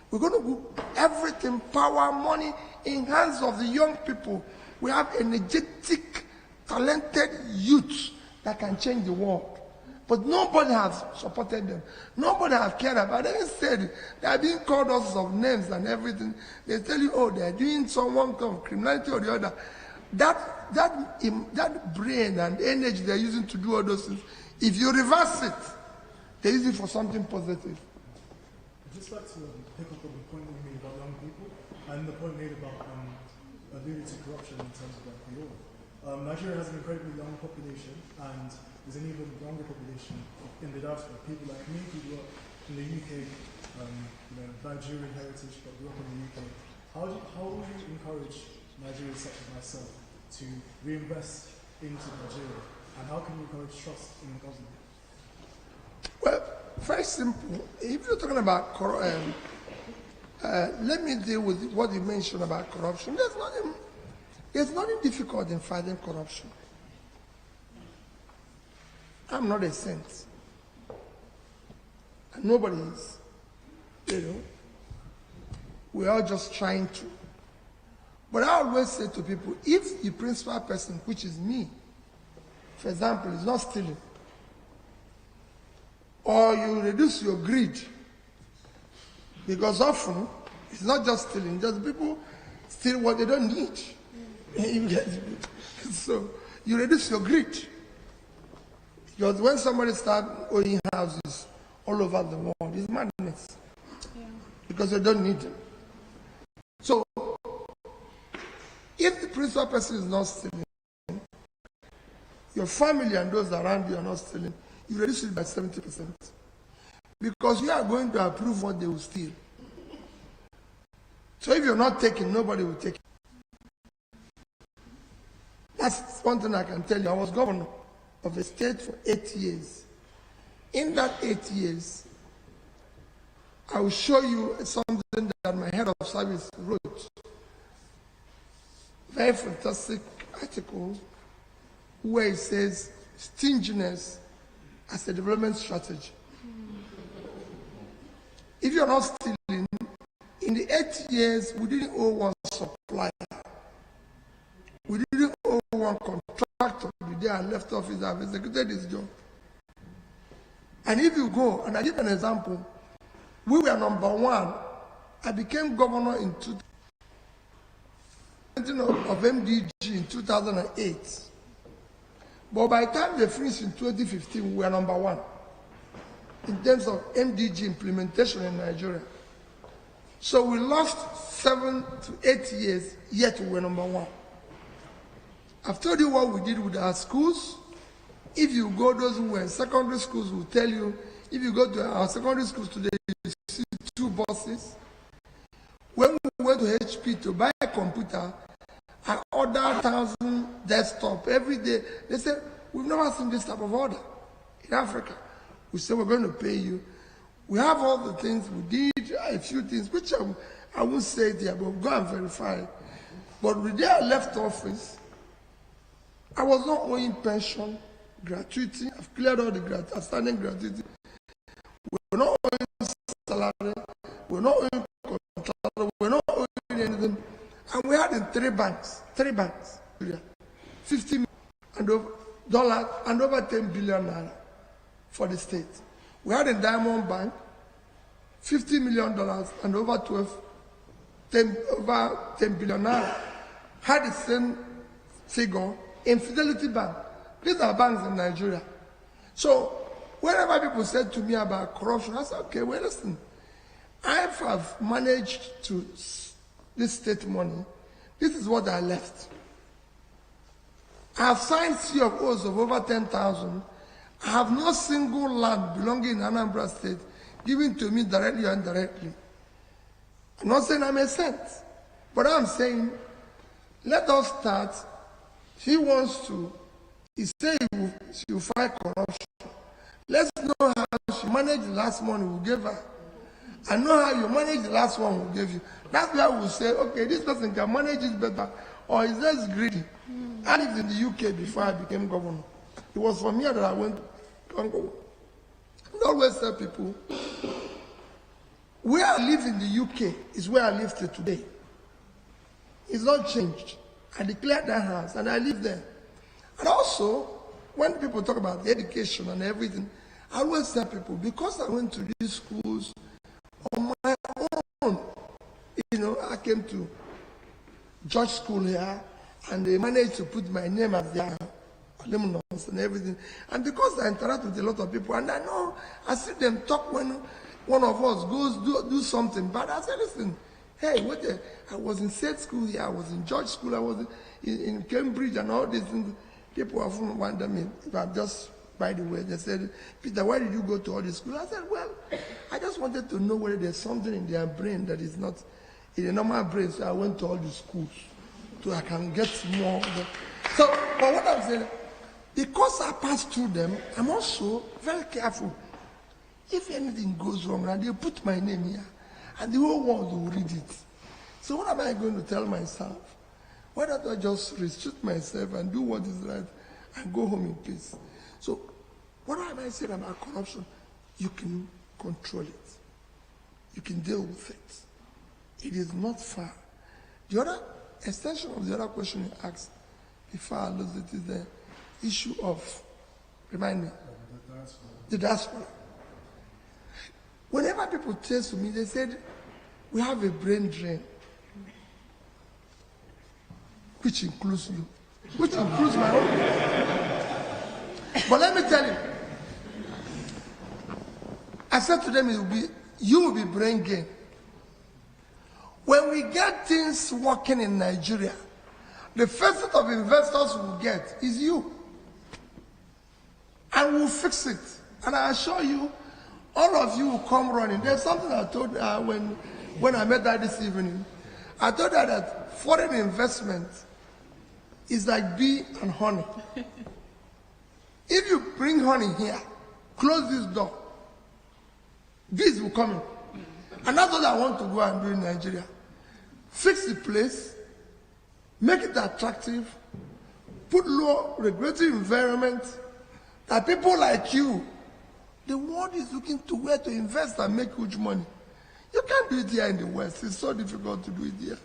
we're going to put everything, power, money, in hands of the young people. We have energetic, talented youth that can change the world. But nobody has supported them. Nobody has cared about them. Instead, they are being called all sorts of names and everything. They tell you, oh, they're doing some one kind of criminality or the other. That brain and energy they're using to do all those things, if you reverse it, they use it for something positive. I'd just like to pick up on the point you made about young people and the point made about alluding to corruption in terms of like the law. Nigeria has an incredibly young population, and there's an even younger population in the diaspora. People like me who grew up in the UK, Nigerian heritage, but grew up in the UK. How would you encourage Nigerians such as myself to reinvest into Nigeria, and how can you encourage trust in the government? Well, very simple. If you're talking about corruption, let me deal with what you mentioned about corruption. There's nothing difficult in fighting corruption. I'm not a saint. And nobody is. We're all just trying to. But I always say to people, if the principal person, which is me, for example, is not stealing, or you reduce your greed, because often it's not just stealing, just people steal what they don't need. So you reduce your greed. Because when somebody starts owning houses all over the world, it's madness. Yeah. Because they don't need them. So, if the principal person is not stealing, your family and those around you are not stealing, you reduce it by 70%. Because you are going to approve what they will steal. So if you're not taking, nobody will take it. That's one thing I can tell you. I was governor of the state for 8 years. In that 8 years, I will show you something that my head of service wrote. Very fantastic article where it says stinginess as a development strategy. If you're not stealing, in the 8 years, we didn't owe one supplier. We didn't owe one contractor. The day I left office, I've executed his job. And if you go, and I give an example, we were number one. I became governor in of MDG in 2008. But by the time they finished in 2015, we were number one in terms of MDG implementation in Nigeria. So we lost 7 to 8 years, yet we were number one. I've told you what we did with our schools. If you go, those who were in secondary schools will tell you, if you go to our secondary schools today, you see 2 buses. When we went to HP to buy a computer, I ordered 1,000 desktop every day. They said, we've never seen this type of order in Africa. We said, we're going to pay you. We have all the things. We did a few things, which I won't say there, but go and verify. But the day I left office, I was not owing pension, gratuity. I've cleared all the outstanding gratuity. We're not owing salary. We're not owing contract. We're not owing anything. And we had in 3 banks, 50 million and over $10 billion for the state. We had in Diamond Bank $50 million and over 10 billion naira had the same figure in Fidelity Bank. These are banks in Nigeria. So whenever people said to me about corruption, I said, okay, well, listen, I have managed to this state money. This is what I left. I have signed CFOs of over 10,000. I have no single land belonging in Anambra State given to me directly or indirectly. I'm not saying I'm a saint, but I'm saying let us start. He wants to, he said she will fight corruption. Let's know how she managed the last money we gave her. And know how you manage the last one we gave you. That's why we say, okay, this person can manage it better, or is less greedy. I lived in the UK before I became governor. It was from here that I went to Congo. I always tell people, where I live in the UK is where I live till today. It's not changed. I declared that house and I live there. And also, when people talk about the education and everything, I always tell people, because I went to these schools on my own, you know, I came to George School here, and they managed to put my name as their alumnus and everything. And because I interact with a lot of people, and I know, I see them talk when one of us goes do something bad. I say, listen, hey, what the, I was in state school here, I was in George School, I was in Cambridge and all these things. People often wonder me if I'm just, by the way, they said, Peter, why did you go to all these schools? I said, well, I just wanted to know whether there's something in their brain that is not in a normal brain, so I went to all the schools so I can get more. So, but what I'm saying, because I passed through them, I'm also very careful. If anything goes wrong, and they put my name here, and the whole world will read it. So what am I going to tell myself? Why don't I just restrict myself and do what is right and go home in peace? So what am I saying about corruption? You can control it. You can deal with it. It is not far. The other extension of the other question you asked before I lose it is the issue of, remind me, the diaspora. Whenever people say to me, they said, we have a brain drain, which includes you, which includes my own. But let me tell you, I said to them, you will be brain gain. When we get things working in Nigeria, the first set of investors we'll get is you. And we'll fix it. And I assure you, all of you will come running. There's something I told her when I met her this evening. I told her that foreign investment is like bee and honey. If you bring honey here, close this door, bees will come in. And that's what I want to go and do in Nigeria. Fix the place, make it attractive, put low regulatory environment, that people like you, the world is looking to where to invest and make huge money. You can't do it here in the West. It's so difficult to do it here.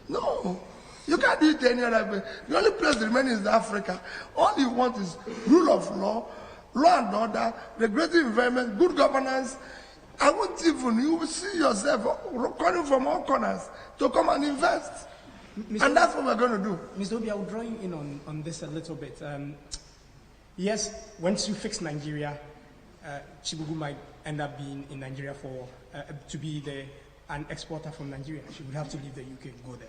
No. You can't do it any other place. The only place remaining is Africa. All you want is rule of law, law and order, regulatory environment, good governance. I won't even, you will see yourself calling from all corners to come and invest. And that's what we're going to do. Mr. Obi, I will draw you in on this a little bit. Yes, once you fix Nigeria, Chibugu might end up being in Nigeria for to be an exporter from Nigeria. She would have to leave the UK and go there.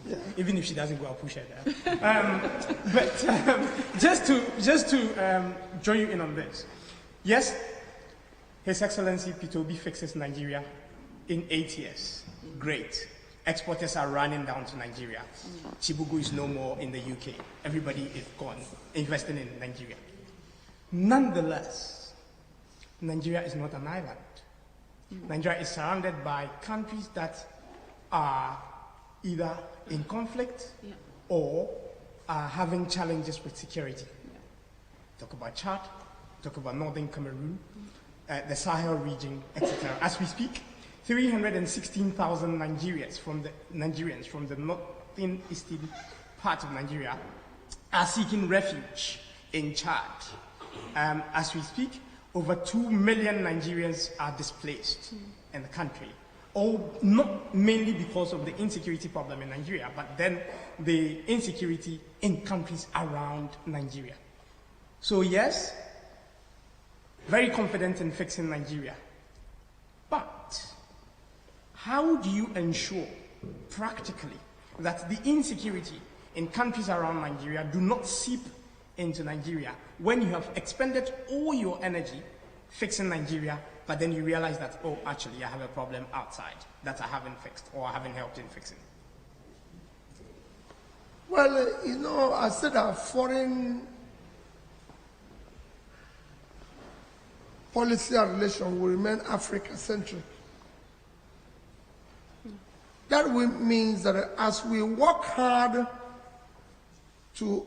Yeah. Even if she doesn't go, I'll push her there. But just to draw you in on this, yes, His Excellency Peter Obi fixes Nigeria in 8 years. Great. Exporters are running down to Nigeria. Chibugu is no more in the UK. Everybody is gone, investing in Nigeria. Nonetheless, Nigeria is not an island. Nigeria is surrounded by countries that are either in conflict or are having challenges with security. Talk about Chad, talk about northern Cameroon, the Sahel region, etc. As we speak, 316,000 Nigerians from the northeastern part of Nigeria are seeking refuge in Chad. As we speak, over 2 million Nigerians are displaced in the country, or not mainly because of the insecurity problem in Nigeria, but then the insecurity in countries around Nigeria. So yes, very confident in fixing Nigeria. But how do you ensure practically that the insecurity in countries around Nigeria do not seep into Nigeria when you have expended all your energy fixing Nigeria, but then you realize that, oh, actually, I have a problem outside that I haven't fixed or I haven't helped in fixing? Well, you know, I said that foreign policy and relation will remain Africa-centric. That means that as we work hard to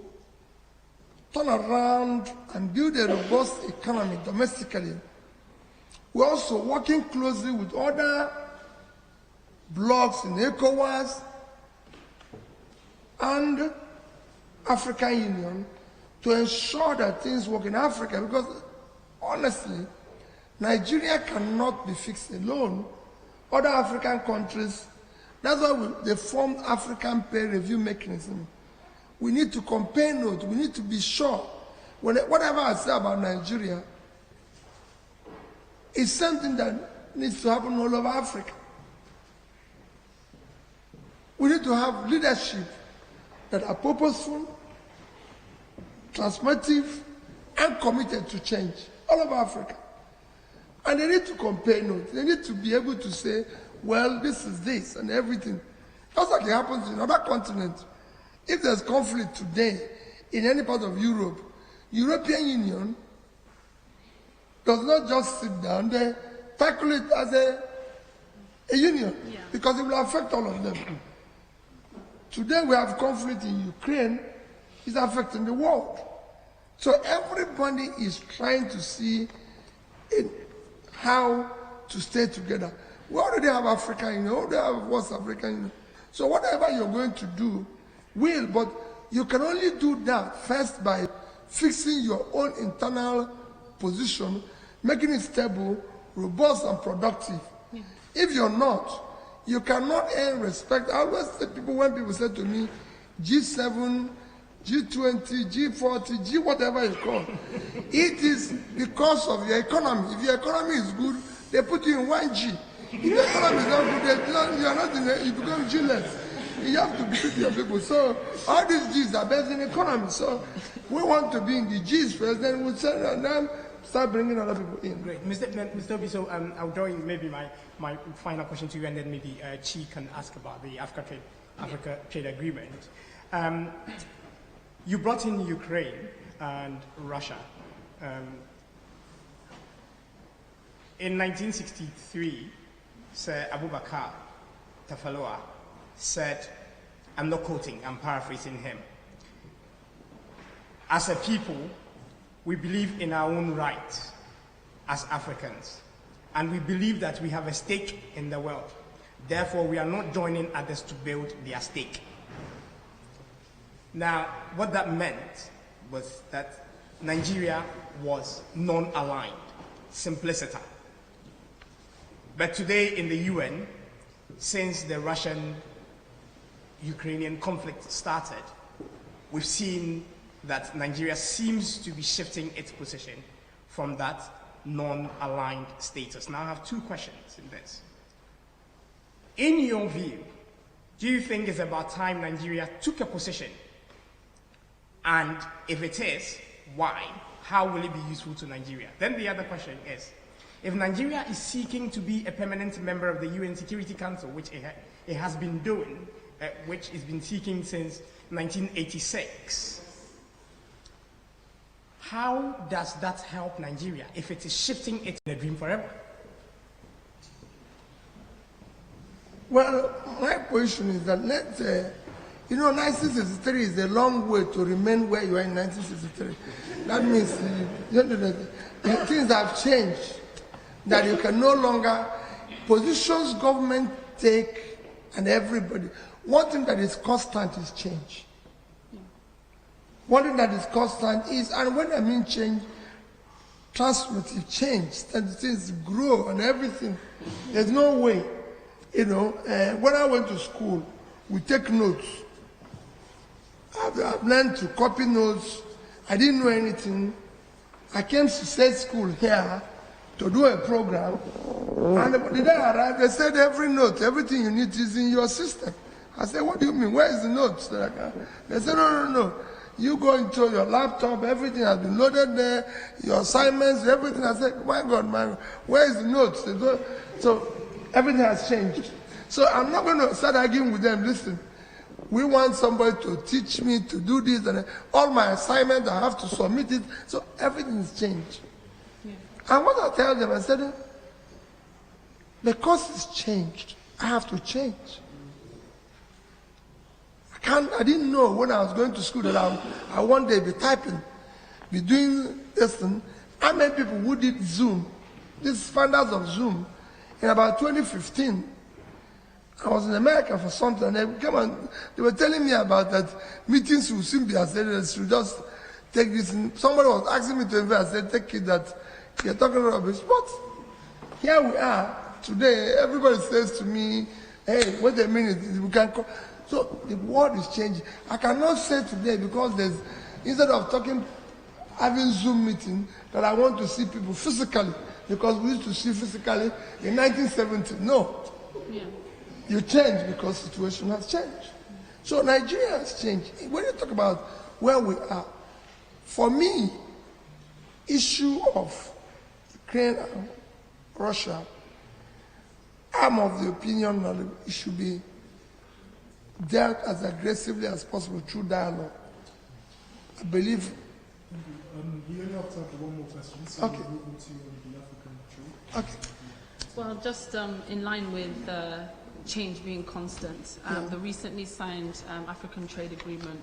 turn around and build a robust economy domestically, we're also working closely with other blocs in ECOWAS and African Union to ensure that things work in Africa, because honestly, Nigeria cannot be fixed alone. Other African countries, that's why they formed African Pay Review Mechanism. We need to compare notes. We need to be sure. Whatever I say about Nigeria is something that needs to happen all over Africa. We need to have leadership that are purposeful, transformative, and committed to change all over Africa. And they need to compare notes. They need to be able to say, well, this is this and everything. Just like it happens in other continents. If there's conflict today in any part of Europe, European Union does not just sit down, they tackle it as a union, because it will affect all of them. Today we have conflict in Ukraine, it's affecting the world. So everybody is trying to see how to stay together. We already have African Union, we already have West African Union. So whatever you're going to do will, but you can only do that first by fixing your own internal position, making it stable, robust, and productive. If you're not, you cannot earn respect. I always say when people say to me, G7, G20, G40, G whatever it's called, it is because of your economy. If your economy is good, they put you in 1G. If your economy is not good, you are not in a, you become G-less. You have to beat your people. So all these G's are based in economy. So we want to be in the G's first, then we'll send them, start bringing other people in. Great. Mr. Obi, so I'll draw in maybe my final question to you, and then maybe Chi can ask about the Africa Trade Agreement. You brought in Ukraine and Russia. In 1963, Sir Abubakar Tafawa said, I'm not quoting, I'm paraphrasing him, as a people, we believe in our own right as Africans, and we believe that we have a stake in the world. Therefore, we are not joining others to build their stake. Now, what that meant was that Nigeria was non-aligned, simpliciter. But today in the UN, since the Russian-Ukrainian conflict started, we've seen that Nigeria seems to be shifting its position from that non-aligned status. Now I have two questions in this. In your view, do you think it's about time Nigeria took a position? And if it is, why? How will it be useful to Nigeria? Then the other question is, if Nigeria is seeking to be a permanent member of the UN Security Council, which it has been doing, which it's been seeking since 1986, how does that help Nigeria if it is shifting it in a dream forever? Well, my position is that 1963 is a long way to remain where you are in 1963. That means things have changed, that you can no longer, positions government take and everybody. One thing that is constant is change. One thing that is constant is, and when I mean change, transformative change, and things grow and everything. There's no way, when I went to school, we take notes. I've learned to copy notes. I didn't know anything. I came to state school here to do a program, and the day I arrived, they said every note, everything you need is in your system. I said, what do you mean? Where is the notes? They said, no. You go into your laptop, everything has been loaded there, your assignments, everything. I said, my God, where is the notes? So everything has changed. So I'm not going to start arguing with them. Listen, we want somebody to teach me to do this, and all my assignments, I have to submit it. So everything's changed. Yeah. And what I tell them, I said, the course has changed. I have to change. I didn't know when I was going to school that I one day be typing, be doing this thing. I met people who did Zoom, these founders of Zoom, in about 2015. I was in America for something, and they were telling me about that meetings will soon be accelerated. Should just take this. Somebody was asking me to invest. I said, take it that you're talking rubbish. But here we are today. Everybody says to me, hey, wait a minute, we can call. So the world is changing. I cannot say today because instead of having Zoom meeting, that I want to see people physically, because we used to see physically in 1970. No. Yeah. You change because the situation has changed. So Nigeria has changed. When you talk about where we are, for me, issue of Ukraine and Russia, I'm of the opinion that it should be dealt as aggressively as possible through dialogue. I believe. We only have time for one more question, so okay. We'll move on to the African trade. Okay. Well, just in line with change being constant, the recently signed African Trade Agreement,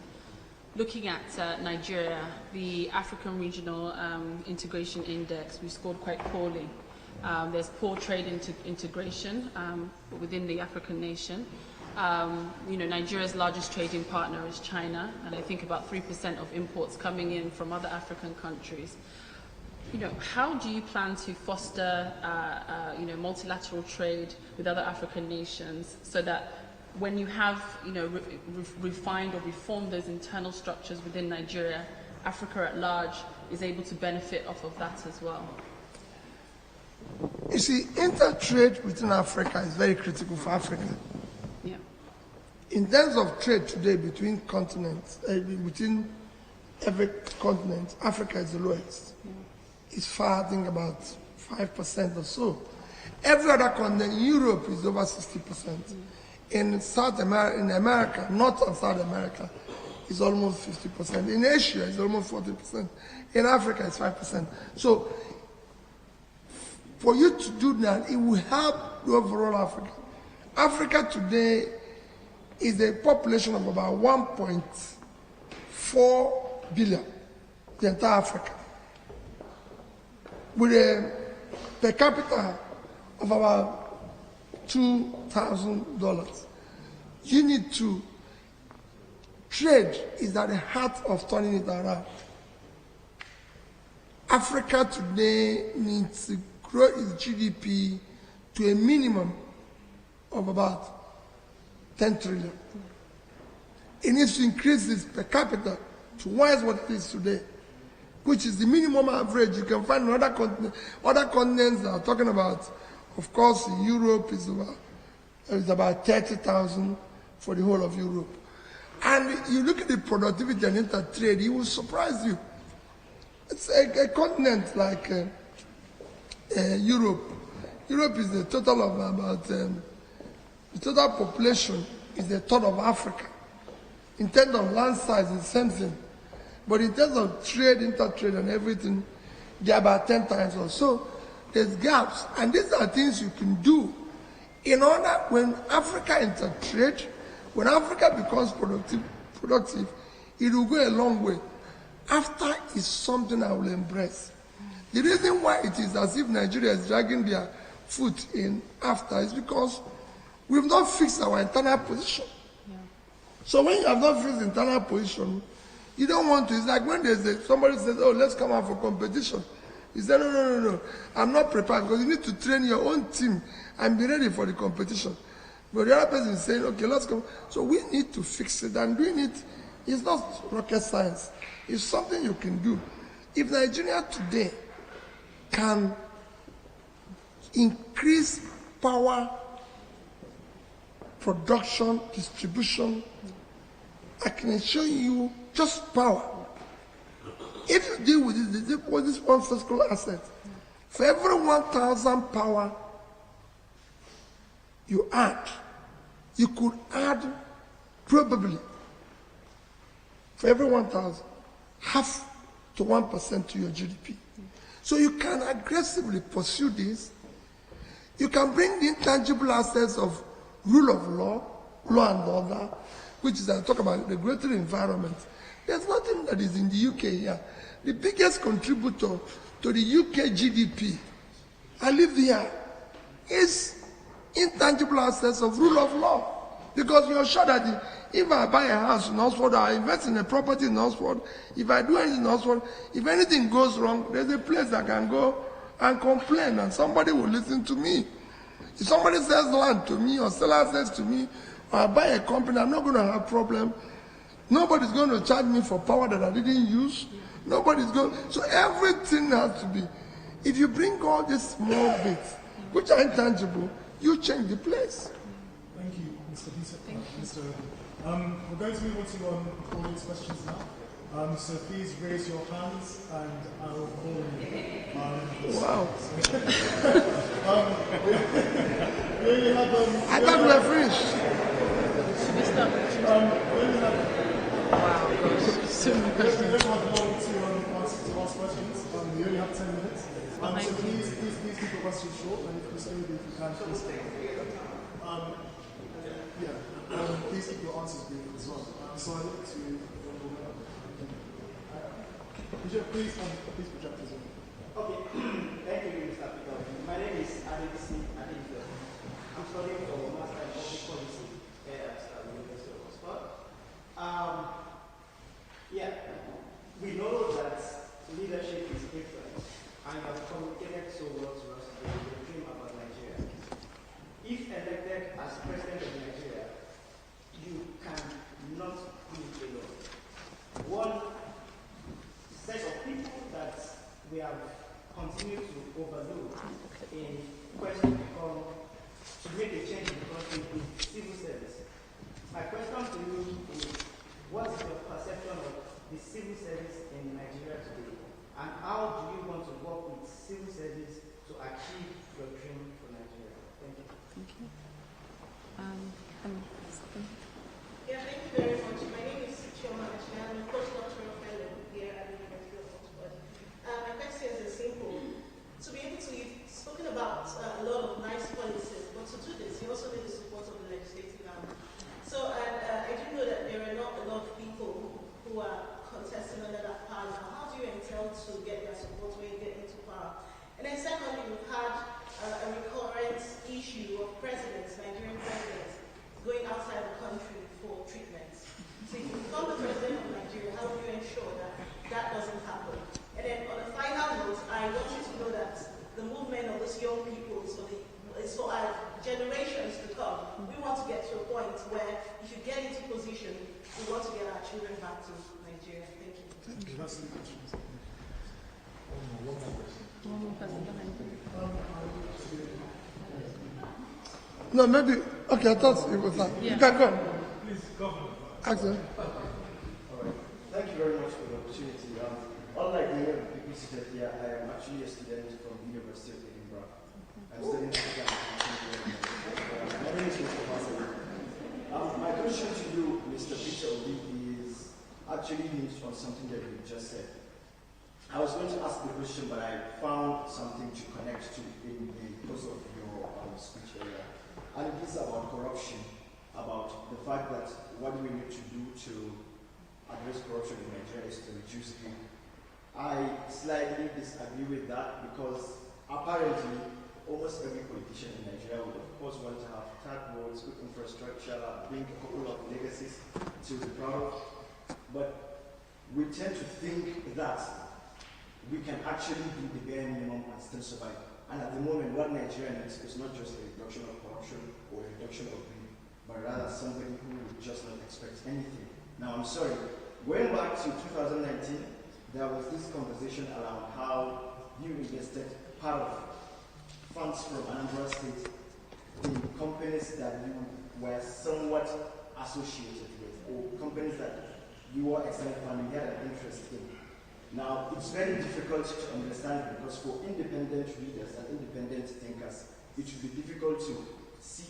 looking at Nigeria, the African Regional Integration Index, we scored quite poorly. There's poor trade integration within the African nation. Nigeria's largest trading partner is China, and I think about 3% of imports coming in from other African countries. How do you plan to foster, multilateral trade with other African nations so that when you have, refined or reformed those internal structures within Nigeria, Africa at large is able to benefit off of that as well? You see, inter-trade within Africa is very critical for Africa. Yeah. In terms of trade today between continents, between every continent, Africa is the lowest. Yeah. It's far, I think, about 5% or so. Every other continent, Europe is over 60%. In South America, in America, North and South America, is almost 50%. In Asia, it's almost 40%. In Africa, it's 5%. So, for you to do that, it will help the overall Africa. Africa today is a population of about 1.4 billion, the entire Africa, with a per capita of about $2,000. You need to trade is at the heart of turning it around. Africa today needs to grow its GDP to a minimum of about 10 trillion. It needs to increase its per capita to twice what it is today, which is the minimum average. You can find in other continents that are talking about. Of course, in Europe is about 30,000 for the whole of Europe. And you look at the productivity and inter-trade, it will surprise you. It's a continent like Europe. Europe is a total of about, the total population is a third of Africa. In terms of land size, it's the same thing. But in terms of trade, inter-trade and everything, they're about 10 times or so. There's gaps. And these are things you can do in order, when Africa inter-trade, when Africa becomes productive, it will go a long way. After is something I will embrace. The reason why it is as if Nigeria is dragging their foot in after is because we've not fixed our internal position. Yeah. So when you have not fixed the internal position, you don't want to. It's like when somebody says, oh, let's come out for competition. You say, no, no, no, no, I'm not prepared, because you need to train your own team and be ready for the competition. But the other person is saying, okay, let's go. So we need to fix it, and doing it is not rocket science. It's something you can do. If Nigeria today can increase power production, distribution, I can assure you just power. If you deal with this one physical asset, for every 1,000 power you add, you could add probably, for every 1,000, half to 1% to your GDP. So you can aggressively pursue this. You can bring the intangible assets of rule of law, law and order, which is, I talk about regulatory environment. There's nothing that is in the UK here. The biggest contributor to the UK GDP, I live here, is intangible assets of rule of law. Because you're sure that if I buy a house in Oxford, or I invest in a property in Oxford, if I do anything in Oxford, if anything goes wrong, there's a place I can go and complain, and somebody will listen to me. If somebody sells land to me, or seller says to me, or I buy a company, I'm not going to have a problem. Nobody's going to charge me for power that I didn't use. Nobody's going. So everything has to be. If you bring all these small bits, which are intangible, you change the place. Thank you, Mr. Peter. Mr. We're going to move on to audience questions now. So please raise your hands and I will call you. Wow. We only have, I thought we were finished. Should we start? we only have, Wow, gosh, so many we questions. don't have long to ask questions. We only have 10 minutes. So please keep your questions short, and if you can, please stay. Please keep your answers brief as well. So I look to please project as well. Okay, thank you, Mr. Peter. My name is Adebisi Adejo. I'm studying for Master in Public Policy here at the University of Oxford. We know that leadership is different, and you have communicated so well to us today the dream about Nigeria. If elected as president of Nigeria, you cannot do it alone. One set of people that we have continued to overlook in question to make a change in the country is civil service. My question to you is, what is your perception of the civil service in Nigeria today? And how do you want to work with civil service to achieve your dream for Nigeria? Thank you. Thank you. Yeah, thank you very much. My name is Chioma Achille. I'm a postdoctoral fellow here at the University of Oxford. My question is simple. To be able to, you've spoken about a lot of nice policies, but to do this, you also need the support of the legislative arm. So, I do know that there are not a lot of people who are contesting under that power now. How do you intend to get their support when you get into power? And then secondly, we've had a recurrent issue of presidents, Nigerian presidents, going outside the country for treatment. So if you become the president of Nigeria, how do you ensure that that doesn't happen? And then on a final note, I want you to know that the movement of these young people is for our generations to come. We want to get to a point where if you get into position, we want to get our children back to Nigeria. Thank you. Thank you. That's the questions. One more person behind you. No, maybe. Okay, I thought it was that. Yeah. You can go. Please, go. Actually. Thank you very much for the opportunity. Unlike many of the people seated here, I am actually a student from the University of Edinburgh. I'm studying African and my name is Mr. Masai. My question to you, Mr. Peter Obi, is actually hinged on something that you just said. I was going to ask the question, but I found something to connect to in the course of your speech earlier. And it is about corruption, about the fact that what we need to do to address corruption in Nigeria is to reduce it. I slightly disagree with that because apparently almost every politician in Nigeria would of course want to have tax roads, good infrastructure, bring a couple of legacies to be proud of. But we tend to think that we can actually do the bare minimum and still survive. And at the moment, what Nigeria needs is not just a reduction of corruption or a reduction of greed, but rather somebody who would just not expect anything. Now, I'm sorry, going back to 2019, there was this conversation around how you invested part of funds from Anambra State in companies that you were somewhat associated with, or companies that you were extended family had an interest in. Now, it's very difficult to understand because for independent readers and independent thinkers, it would be difficult to see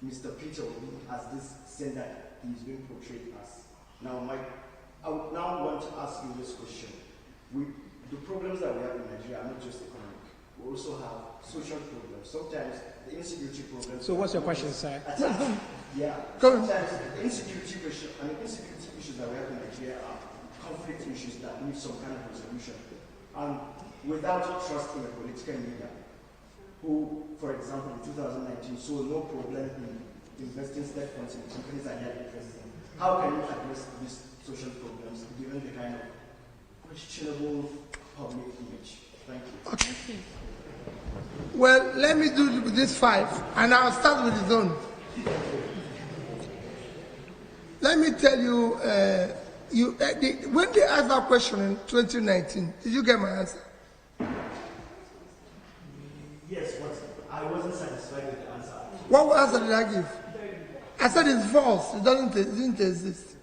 Mr. Peter Obi as this saint that he's being portrayed as. Now, I would now want to ask you this question. The problems that we have in Nigeria are not just economic. We also have social problems. Sometimes the insecurity problems. So what's your question, sir? Yeah. Sometimes the insecurity issues that we have in Nigeria are conflict issues that need some kind of resolution. And without trust in a political leader, who, for example, in 2019 saw no problem in investing state funds in companies that he had interest in, how can you address these social problems given the kind of questionable public image? Thank you. Okay. Well, let me do this 5, and I'll start with his own. Let me tell you, when they asked that question in 2019, did you get my answer? Yes, but I wasn't satisfied with the answer. What answer did I give? I said it's false. It didn't exist.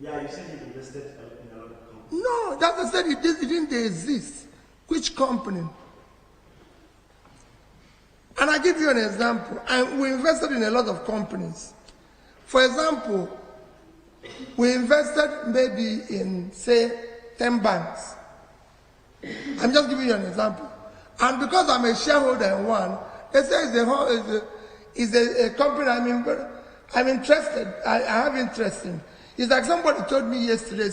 Yeah, you said you invested in a lot of companies. No, that I said it didn't exist. Which company? And I give you an example. We invested in a lot of companies. For example, we invested maybe in, say, 10 banks. I'm just giving you an example. And because I'm a shareholder in one, they say it's a company I'm interested, I have interest in. It's like somebody told me yesterday,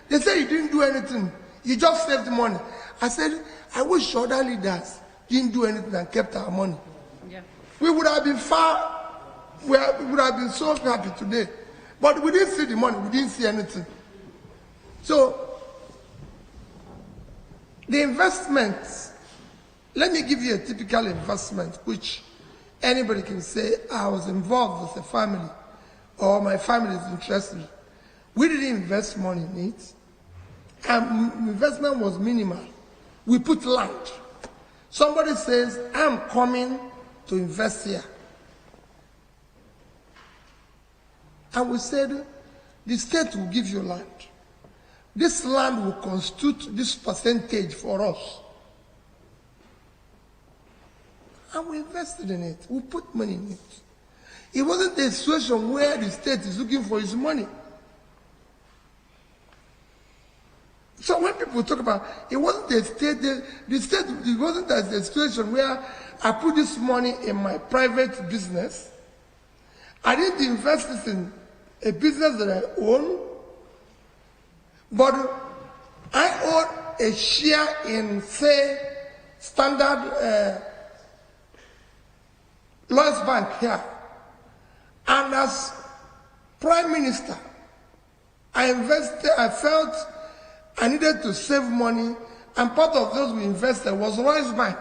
they said you didn't do anything, you just saved money. I said, I wish other leaders didn't do anything and kept our money. Yeah. We would have been we would have been so happy today. But we didn't see the money, we didn't see anything. So, the investments, let me give you a typical investment which anybody can say, I was involved with a family or my family is interested. We didn't invest money in it. And investment was minimal. We put land. Somebody says, I'm coming to invest here. And we said, the state will give you land. This land will constitute this percentage for us. And we invested in it. We put money in it. It wasn't a situation where the state is looking for its money. So when people talk about, it wasn't the state, it wasn't a situation where I put this money in my private business. I didn't invest this in a business that I own, but I own a share in, say, Standard Lloyds Bank here. And as Prime Minister, I felt I needed to save money, and part of those we invested was Lloyds Bank.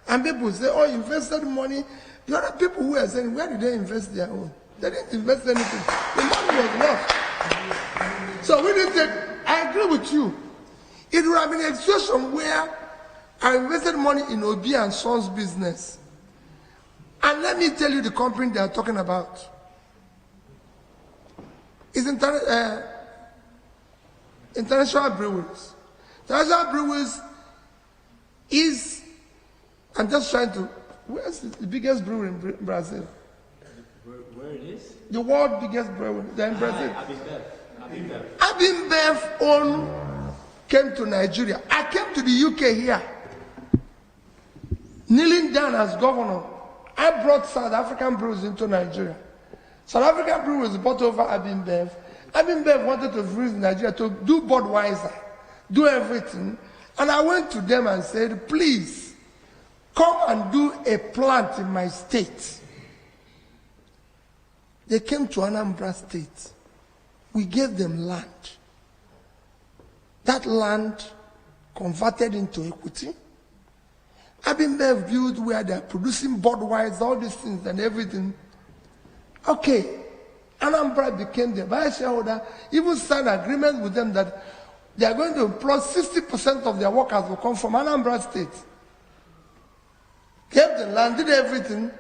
And people say, oh, you invested money. The other people who are saying, where did they invest their own? They didn't invest anything. The money was lost. So we didn't take, I agree with you. It would have been a situation where I invested money in Obi and Sons business. And let me tell you the company they are talking about. It's International Breweries. International Breweries is, I'm just trying to, where's the biggest brewery in Brazil? Where it is? The world biggest brewery, they're in Brazil. Abimbev. Came to Nigeria. I came to the UK here, kneeling down as governor. I brought South African breweries into Nigeria. South African breweries bought over Abimbev. Abimbev wanted to freeze Nigeria to do Budweiser, do everything. And I went to them and said, please, come and do a plant in my state. They came to Anambra State. We gave them land. That land converted into equity. Abimbev built where they're producing board wires, all these things and everything. Okay, Anambra became the vice shareholder, even signed agreement with them that they are going to employ 60% of their workers will come from Anambra State. Kept the land, did everything,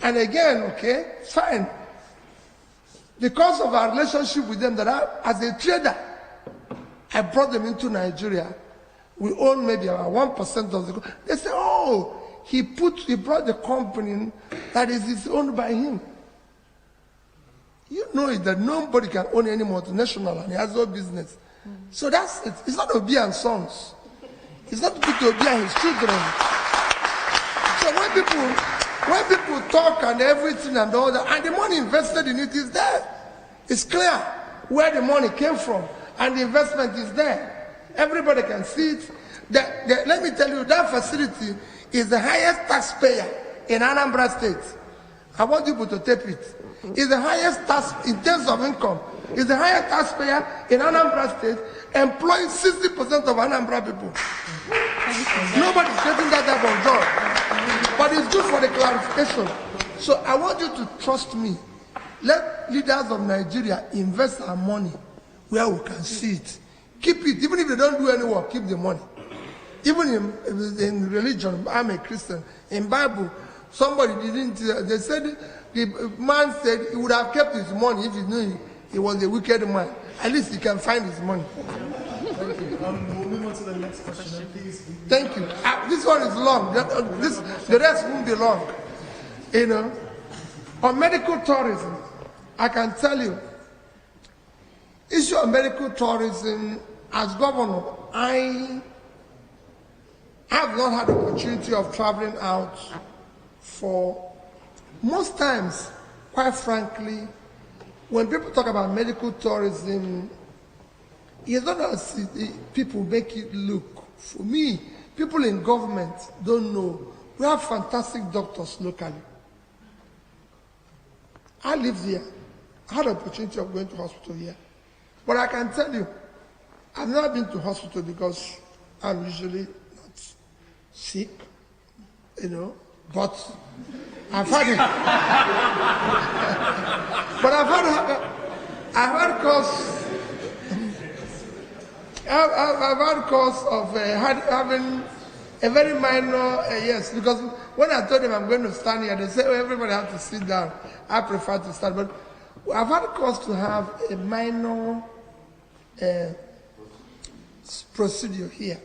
and again, okay, fine. Because of our relationship with them, that as a trader, I brought them into Nigeria. We own maybe about 1% of the. They say, oh, he brought the company that is owned by him. You know it that nobody can own any multinational and he has no business. So that's it. It's not Obi and Sons. It's not Peter Obi and his children. So when people talk and everything and all that, and the money invested in it is there. It's clear where the money came from, and the investment is there. Everybody can see it. Let me tell you, that facility is the highest taxpayer in Anambra State. I want people to tape it. It's the highest tax in terms of income. It's the highest taxpayer in Anambra State, employing 60% of Anambra people. Nobody's getting that type of job. But it's good for the clarification. So I want you to trust me. Let leaders of Nigeria invest our money where we can see it. Keep it. Even if they don't do any work, keep the money. Even in religion, I'm a Christian. In Bible, somebody didn't, they said, the man said he would have kept his money if he knew he was a wicked man. At least he can find his money. Thank you. We'll move on to the next question. Please. Thank you. This one is long. The rest won't be long. You know, on medical tourism, I can tell you, issue of medical tourism, as governor, I have not had the opportunity of traveling out for most times, quite frankly, when people talk about medical tourism, it's not as people make it look. For me, people in government don't know. We have fantastic doctors locally. I live here. I had the opportunity of going to hospital here. But I can tell you, I've never been to hospital because I'm usually not sick, you know, but I've had it. But I've had cause of having a very minor, yes, because when I told them I'm going to stand here, they said, oh, everybody has to sit down. I prefer to stand, but I've had cause to have a minor procedure here.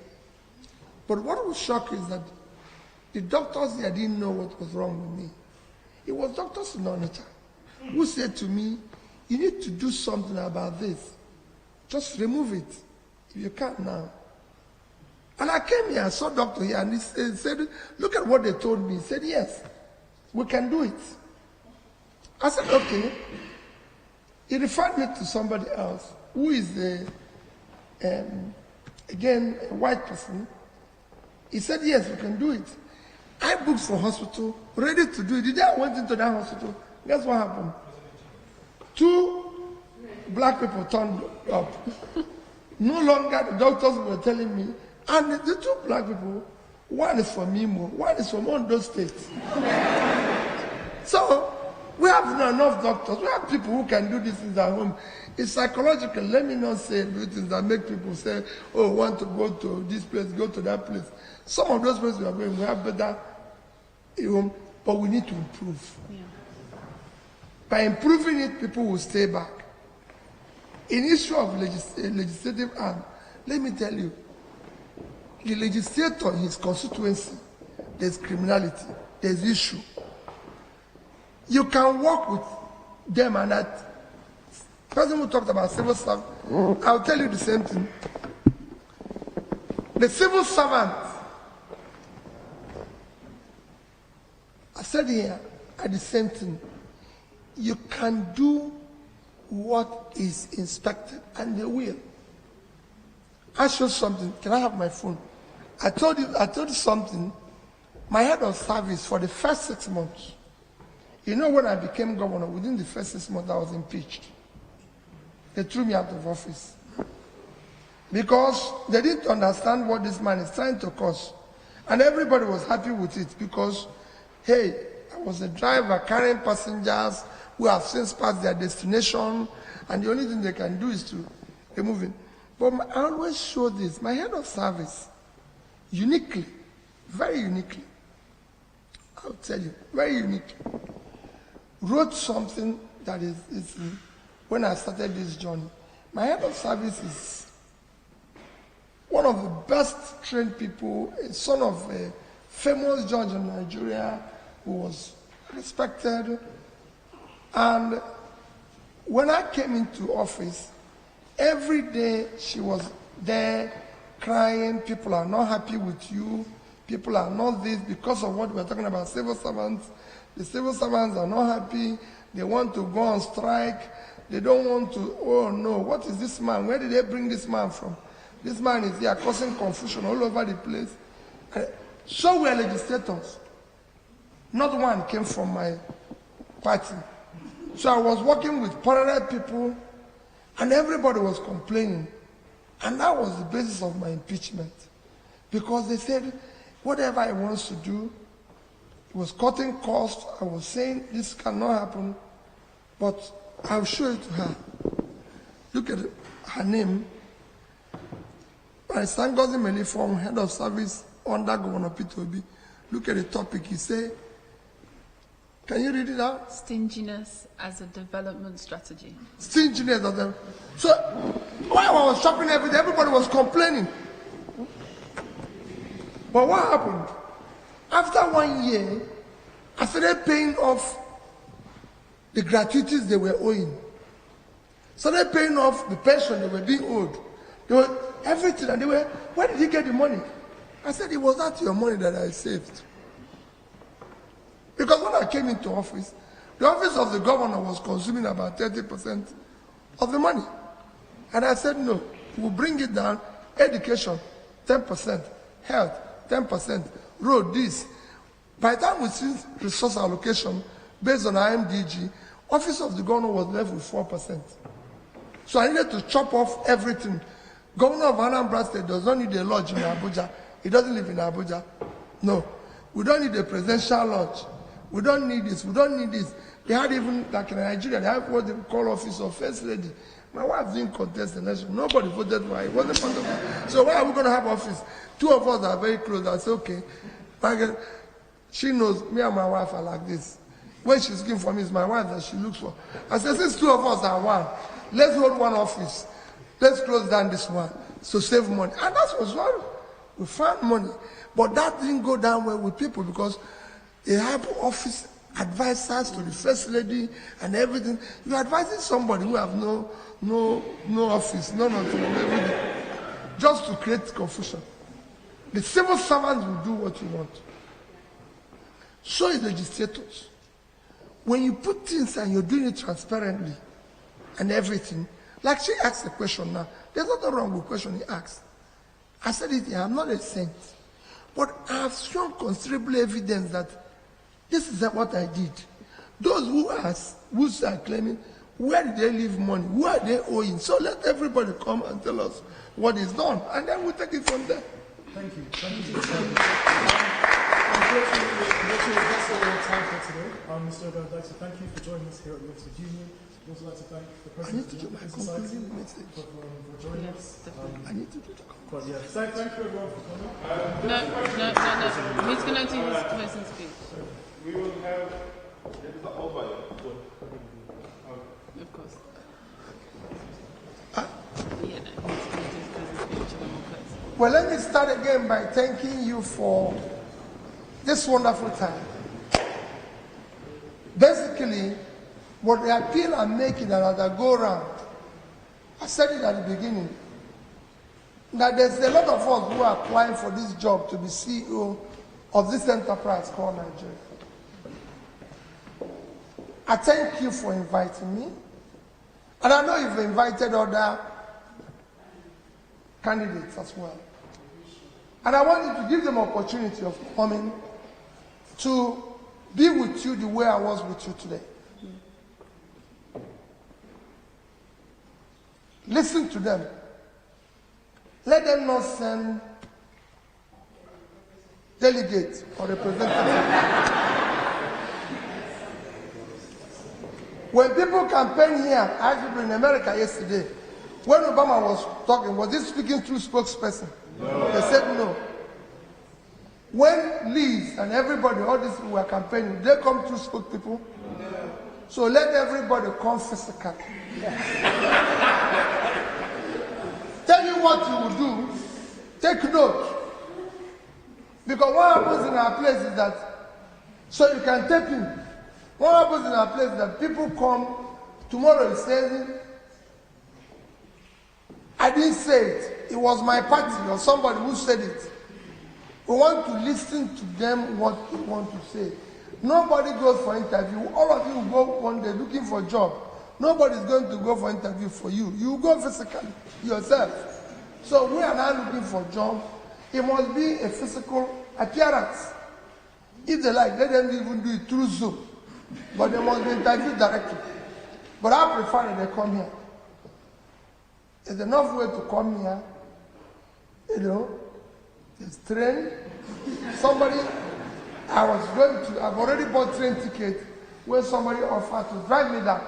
But what was shocking is that the doctors here didn't know what was wrong with me. It was doctors in Onitsha who said to me, you need to do something about this. Just remove it, if you can't now. And I came here, I saw doctor here, and he said, look at what they told me. He said, yes, we can do it. I said, okay. He referred me to somebody else, who is again, a white person. He said, yes, we can do it. I booked for hospital, ready to do it. The day I went into that hospital, guess what happened? 2 black people turned up. No longer the doctors were telling me, and the 2 black people, one is from Imo, one is from Ondo State. So, we have enough doctors. We have people who can do these things at home. It's psychological. Let me not say things that make people say, oh, want to go to this place, go to that place. Some of those places we are going, we have better, but we need to improve. Yeah. By improving it, people will stay back. In issue of legislative arm, let me tell you, the legislator in his constituency, there's criminality, there's issue. You can work with them, and that person who talked about civil servant, I'll tell you the same thing. The civil servant, I said here, are the same thing. You can do what is inspected, and they will. I showed something. Can I have my phone? I told you something. My head of service for the first 6 months. You know, when I became governor, within the first 6 months, I was impeached. They threw me out of office. because they didn't understand what this man is trying to cause. And everybody was happy with it because, hey, I was a driver carrying passengers who have since passed their destination, and the only thing they can do is to remove it. But I always show this. My head of service, uniquely, very uniquely, I'll tell you, very uniquely, wrote something that is when I started this journey. My head of service is one of the best trained people, a son of a famous judge in Nigeria who was respected. And when I came into office, every day she was there crying, people are not happy with you, people are not this, because of what we're talking about, civil servants. The civil servants are not happy, they want to go on strike, they don't want to, oh no, what is this man? Where did they bring this man from? This man is here causing confusion all over the place. So we are legislators. Not one came from my party. So I was working with parallel people, and everybody was complaining. And that was the basis of my impeachment. Because they said, whatever he wants to do, he was cutting costs. I was saying, this cannot happen, but I'll show it to her. Look at her name. By Sangozi Melifong, head of service under Governor Peter Obi. Look at the topic. He said, can you read it out? Stinginess as a development strategy. Stinginess of them. So, while I was shopping every day, everybody was complaining. But what happened? After 1 year, I started paying off the gratuities they were owing. Started paying off the pension they were being owed. They were everything, and they were, where did you get the money? I said, it was not your money that I saved. Because when I came into office, the office of the governor was consuming about 30% of the money. And I said, no, we'll bring it down. Education, 10%. Health, 10%. Road, this. By the time we see resource allocation based on IMDG, office of the governor was left with 4%. So I needed to chop off everything. Governor of Anambra State does not need a lodge in Abuja. He doesn't live in Abuja. No. We don't need a presidential lodge. We don't need this. We don't need this. They had even, like in Nigeria, they have what they call office of first lady. My wife didn't contest the election. Nobody voted for her. It wasn't part of her. So why are we going to have office? Two of us are very close. I said, okay. She knows me and my wife are like this. When she's looking for me, it's my wife that she looks for. I said, since two of us are one, let's hold one office. Let's close down this one. So save money. And that was what we found money. But that didn't go down well with people because they have office advisors to the first lady and everything. You're advising somebody who have no office, no nothing, everything, just to create confusion. The civil servants will do what you want. So is legislators. When you put things and you're doing it transparently and everything, like she asked a question now, there's nothing wrong with the question he asked. I said it here, I'm not a saint, but I have shown considerable evidence that this is what I did. Those who are claiming, where did they leave money? Who are they owing? So let everybody come and tell us what is done, and then we'll take it from there. Thank you. Thank you. Unfortunately, that's all we have time for today. Mr. Obi, I'd like to thank you for joining us here at the Oxford Union. I'd also like to thank the President of the Open Society for joining us. I need to do the But yeah, thank you everyone for coming. No. He's going to do his closing speech. We will have the overview. Of course. Yeah, no, he's going to do his closing speech and then we'll close. Well, let me start again by thanking you for this wonderful time. Basically, what the appeal I'm making another go round, I said it at the beginning, that there's a lot of us who are applying for this job to be CEO of this enterprise called Nigeria. I thank you for inviting me. And I know you've invited other candidates as well. And I want you to give them opportunity of coming to be with you the way I was with you today. Listen to them. let them not send delegates or representatives. When people campaign here, I had people in America yesterday, when Obama was talking, was he speaking through spokesperson? No. They said no. When Liz and everybody, all these people were campaigning, they come through spokespeople? No. So let everybody come physically. Tell you what you will do, take note. Because what happens in our place is that, so you can tape him. What happens in our place is that people come, tomorrow he says, I didn't say it. It was my party or somebody who said it. We want to listen to them what they want to say. Nobody goes for interview. All of you go one day looking for a job. Nobody's going to go for interview for you. You go physically yourself. So we are now looking for a job. It must be a physical appearance. If they like, let them even do it through Zoom. But they must be interviewed directly. But I prefer that they come here. There's enough way to come here. You know, there's train. Somebody, I've already bought train ticket where somebody offered to drive me down.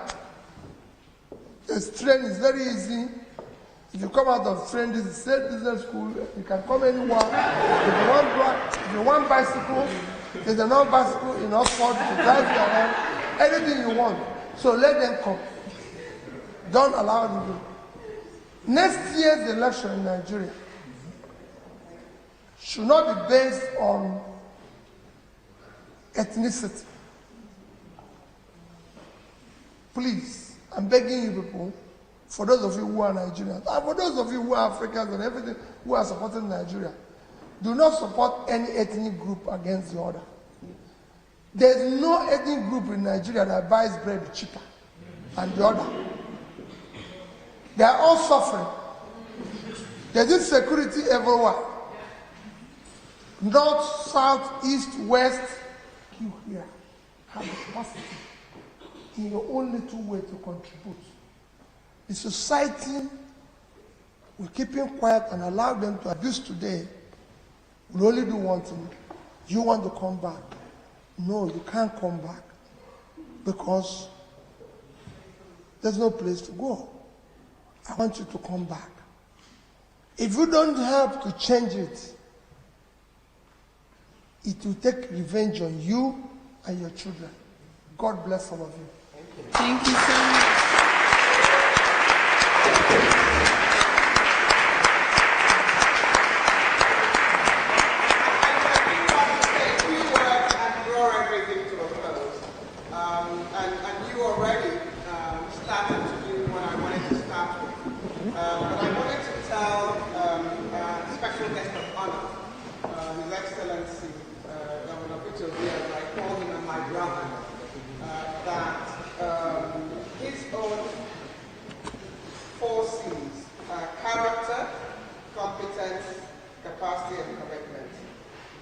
This train is very easy. If you come out of train, this is State Business School. You can come anywhere. If you want bicycle, there's enough bicycle in Oxford to drive you around. Anything you want. So let them come. Don't allow them to. Next year's election in Nigeria should not be based on ethnicity. Please, I'm begging you people, for those of you who are Nigerians, and for those of you who are Africans and everything who are supporting Nigeria, do not support any ethnic group against the other. There's no ethnic group in Nigeria that buys bread cheaper than the other. They are all suffering. There's insecurity everywhere. North, south, east, west. You here have the capacity in your own little way to contribute. The society will keep him quiet and allow them to abuse today. Will only do one thing. You want to come back. No, you can't come back because there's no place to go. I want you to come back. If you don't help to change it, it will take revenge on you and your children. God bless all of you. Thank you so much.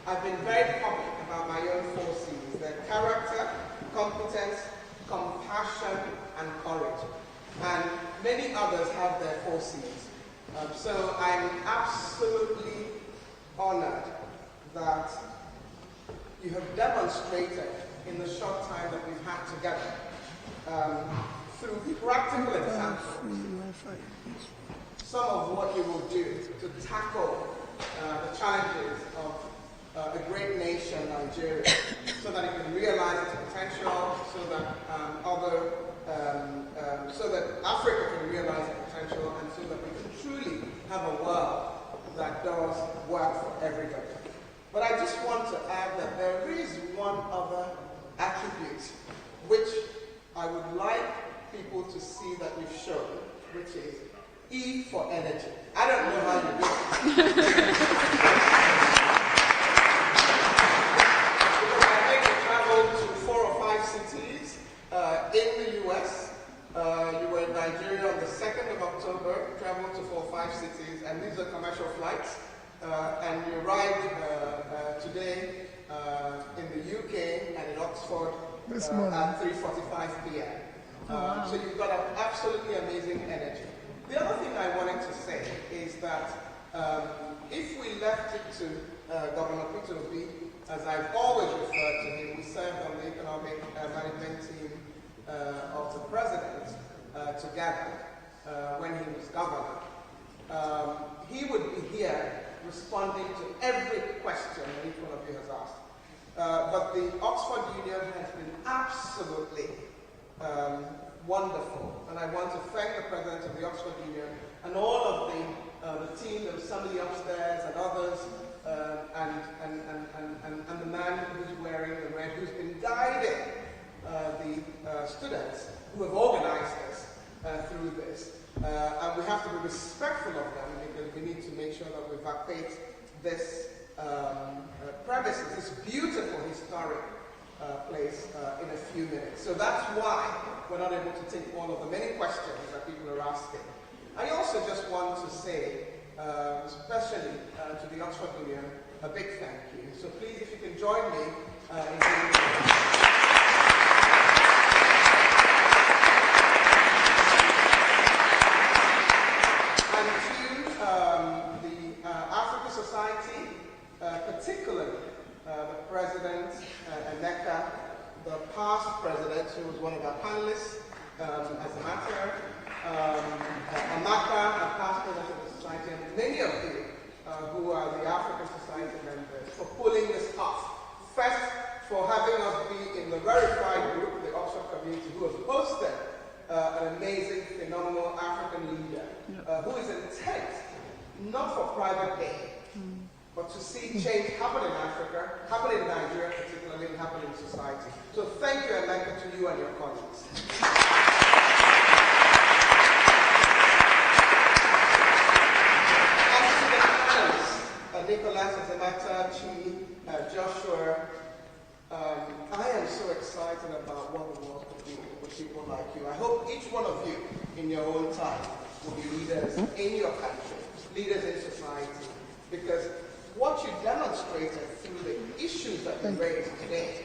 I've been very public about my own 4 C's: the character, competence, compassion, and courage. And many others have their 4 C's. So I'm absolutely honored that you have demonstrated in the short time that we've had together, through practical examples, some of what you will do to tackle the challenges of a great nation, Nigeria, so that it can realize its potential, so that so that Africa can realize its potential, and so that we can truly have a world that does work for everybody. But I just want to add that there is one other attribute which I would like people to see that we've shown, which is E for energy. I don't know how you do it. To 4 or 5 cities in the US. You were in Nigeria on the 2nd of October, traveled to 4 or 5 cities, and these are commercial flights. And you arrived today in the UK and in Oxford at 3:45 p.m. So you've got an absolutely amazing energy. The other thing I wanted to say is that If we left it to Governor Peter Obi, as I've always referred to him, we served on the economic management team of the president together when he was governor. He would be here responding to every question that each one of you has asked. But the Oxford Union has been absolutely wonderful, and I want to thank the president of the Oxford Union and all of the team. There was somebody upstairs and others, and the man who's wearing the red, who's been guiding the students who have organized us through this. And we have to be respectful of them because we need to make sure that we vacate this premises, this beautiful historic place in a few minutes. So that's why we're not able to take all of the many questions that people are asking. I also just want to say, especially to the Oxford Union, a big thank you. So please, if you can join me in giving Society, particularly the president, Emeka, the past president, who was one of our panelists, as a matter, Amaka, a past president of the society, and many of you who are the African Society members, for pulling this off. First, for having us be in the verified group, the Oxford community, who has hosted an amazing, phenomenal African leader, who is intent not for private gain, but to see change happen in Africa, happen in Nigeria particularly, and happen in society. So thank you, Emeka, to you and your colleagues. And to the panelists, Nicholas, Azamata, Chi, Joshua, I am so excited about what the world could do with people like you. I hope each one of you, in your own time, will be leaders in your country, leaders in society, because what you demonstrated through the issues that you raised today,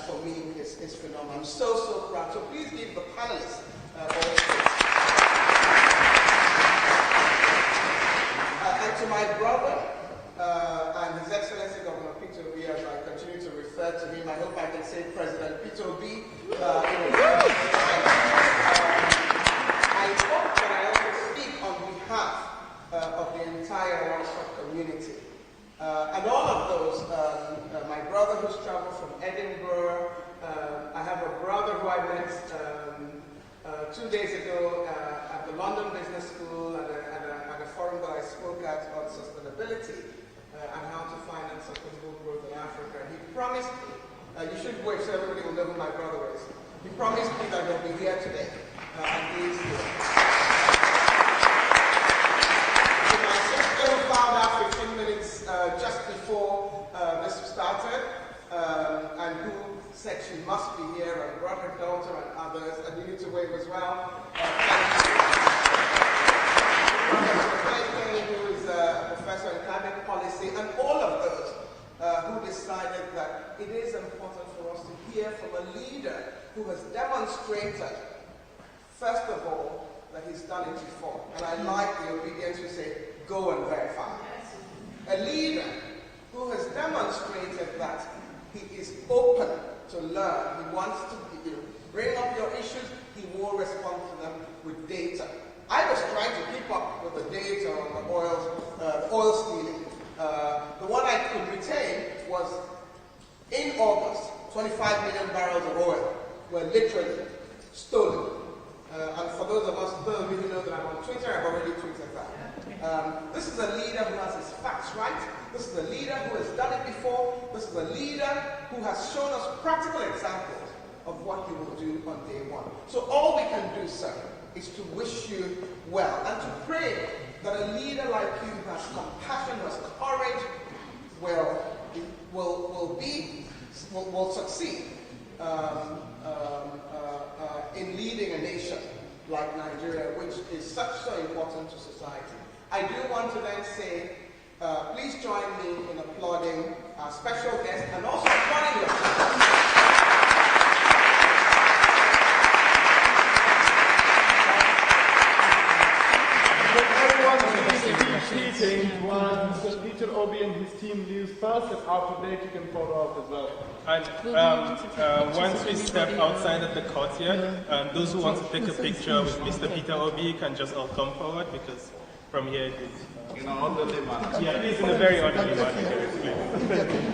for me, is phenomenal. I'm so, so proud. So please give the panelists and to my brother and His Excellency Governor Peter Obi, as I continue to refer to him, I hope I can say President Peter Obi. I hope that I also speak on behalf of the entire Oxford community. And all of those, my brother who's traveled from Edinburgh, I have a brother who I met 2 days ago at the London Business School at a forum that I spoke at on sustainability and how to finance sustainable growth in Africa. And he promised me, you should wait so everybody will know who my brother is. He promised me that he'll be here today, and he is here. My sister who found out 15 minutes just before this started, and who said she must be here and brought her daughter and others, and you need to wave as well. Professor who is a professor in climate policy, and all of those who decided that it is important for us to hear from a leader who has demonstrated, first of all, that he's done it before. And I like the obedience to say, go and verify. A leader who has demonstrated that he is open to learn. He wants to bring up your issues. He will respond to them with data. I was trying to keep up with the data on the oil stealing. The one I could retain was, in August, 25 million barrels of oil were literally stolen. And for those of you who know that I'm on Twitter, I've already tweeted that. This is a leader who has his facts right. This is a leader who has done it before. This is a leader who has shown us practical examples of what he will do on day one. So all we can do, sir, is to wish you well and to pray that a leader like you who has compassion, who has courage, will succeed in leading a nation like Nigeria, which is so important to society. I do want to then say, please join me in applauding our special guest and also applauding yourself. Everyone, please change while Mr. Peter Obi and his team leaves first, and after that you can follow up as well. And once we step outside of the courtyard, those who want to take a picture with Mr. Peter Obi can just all come forward, because from here it is. In an orderly manner. Yeah, it is in a very orderly manner.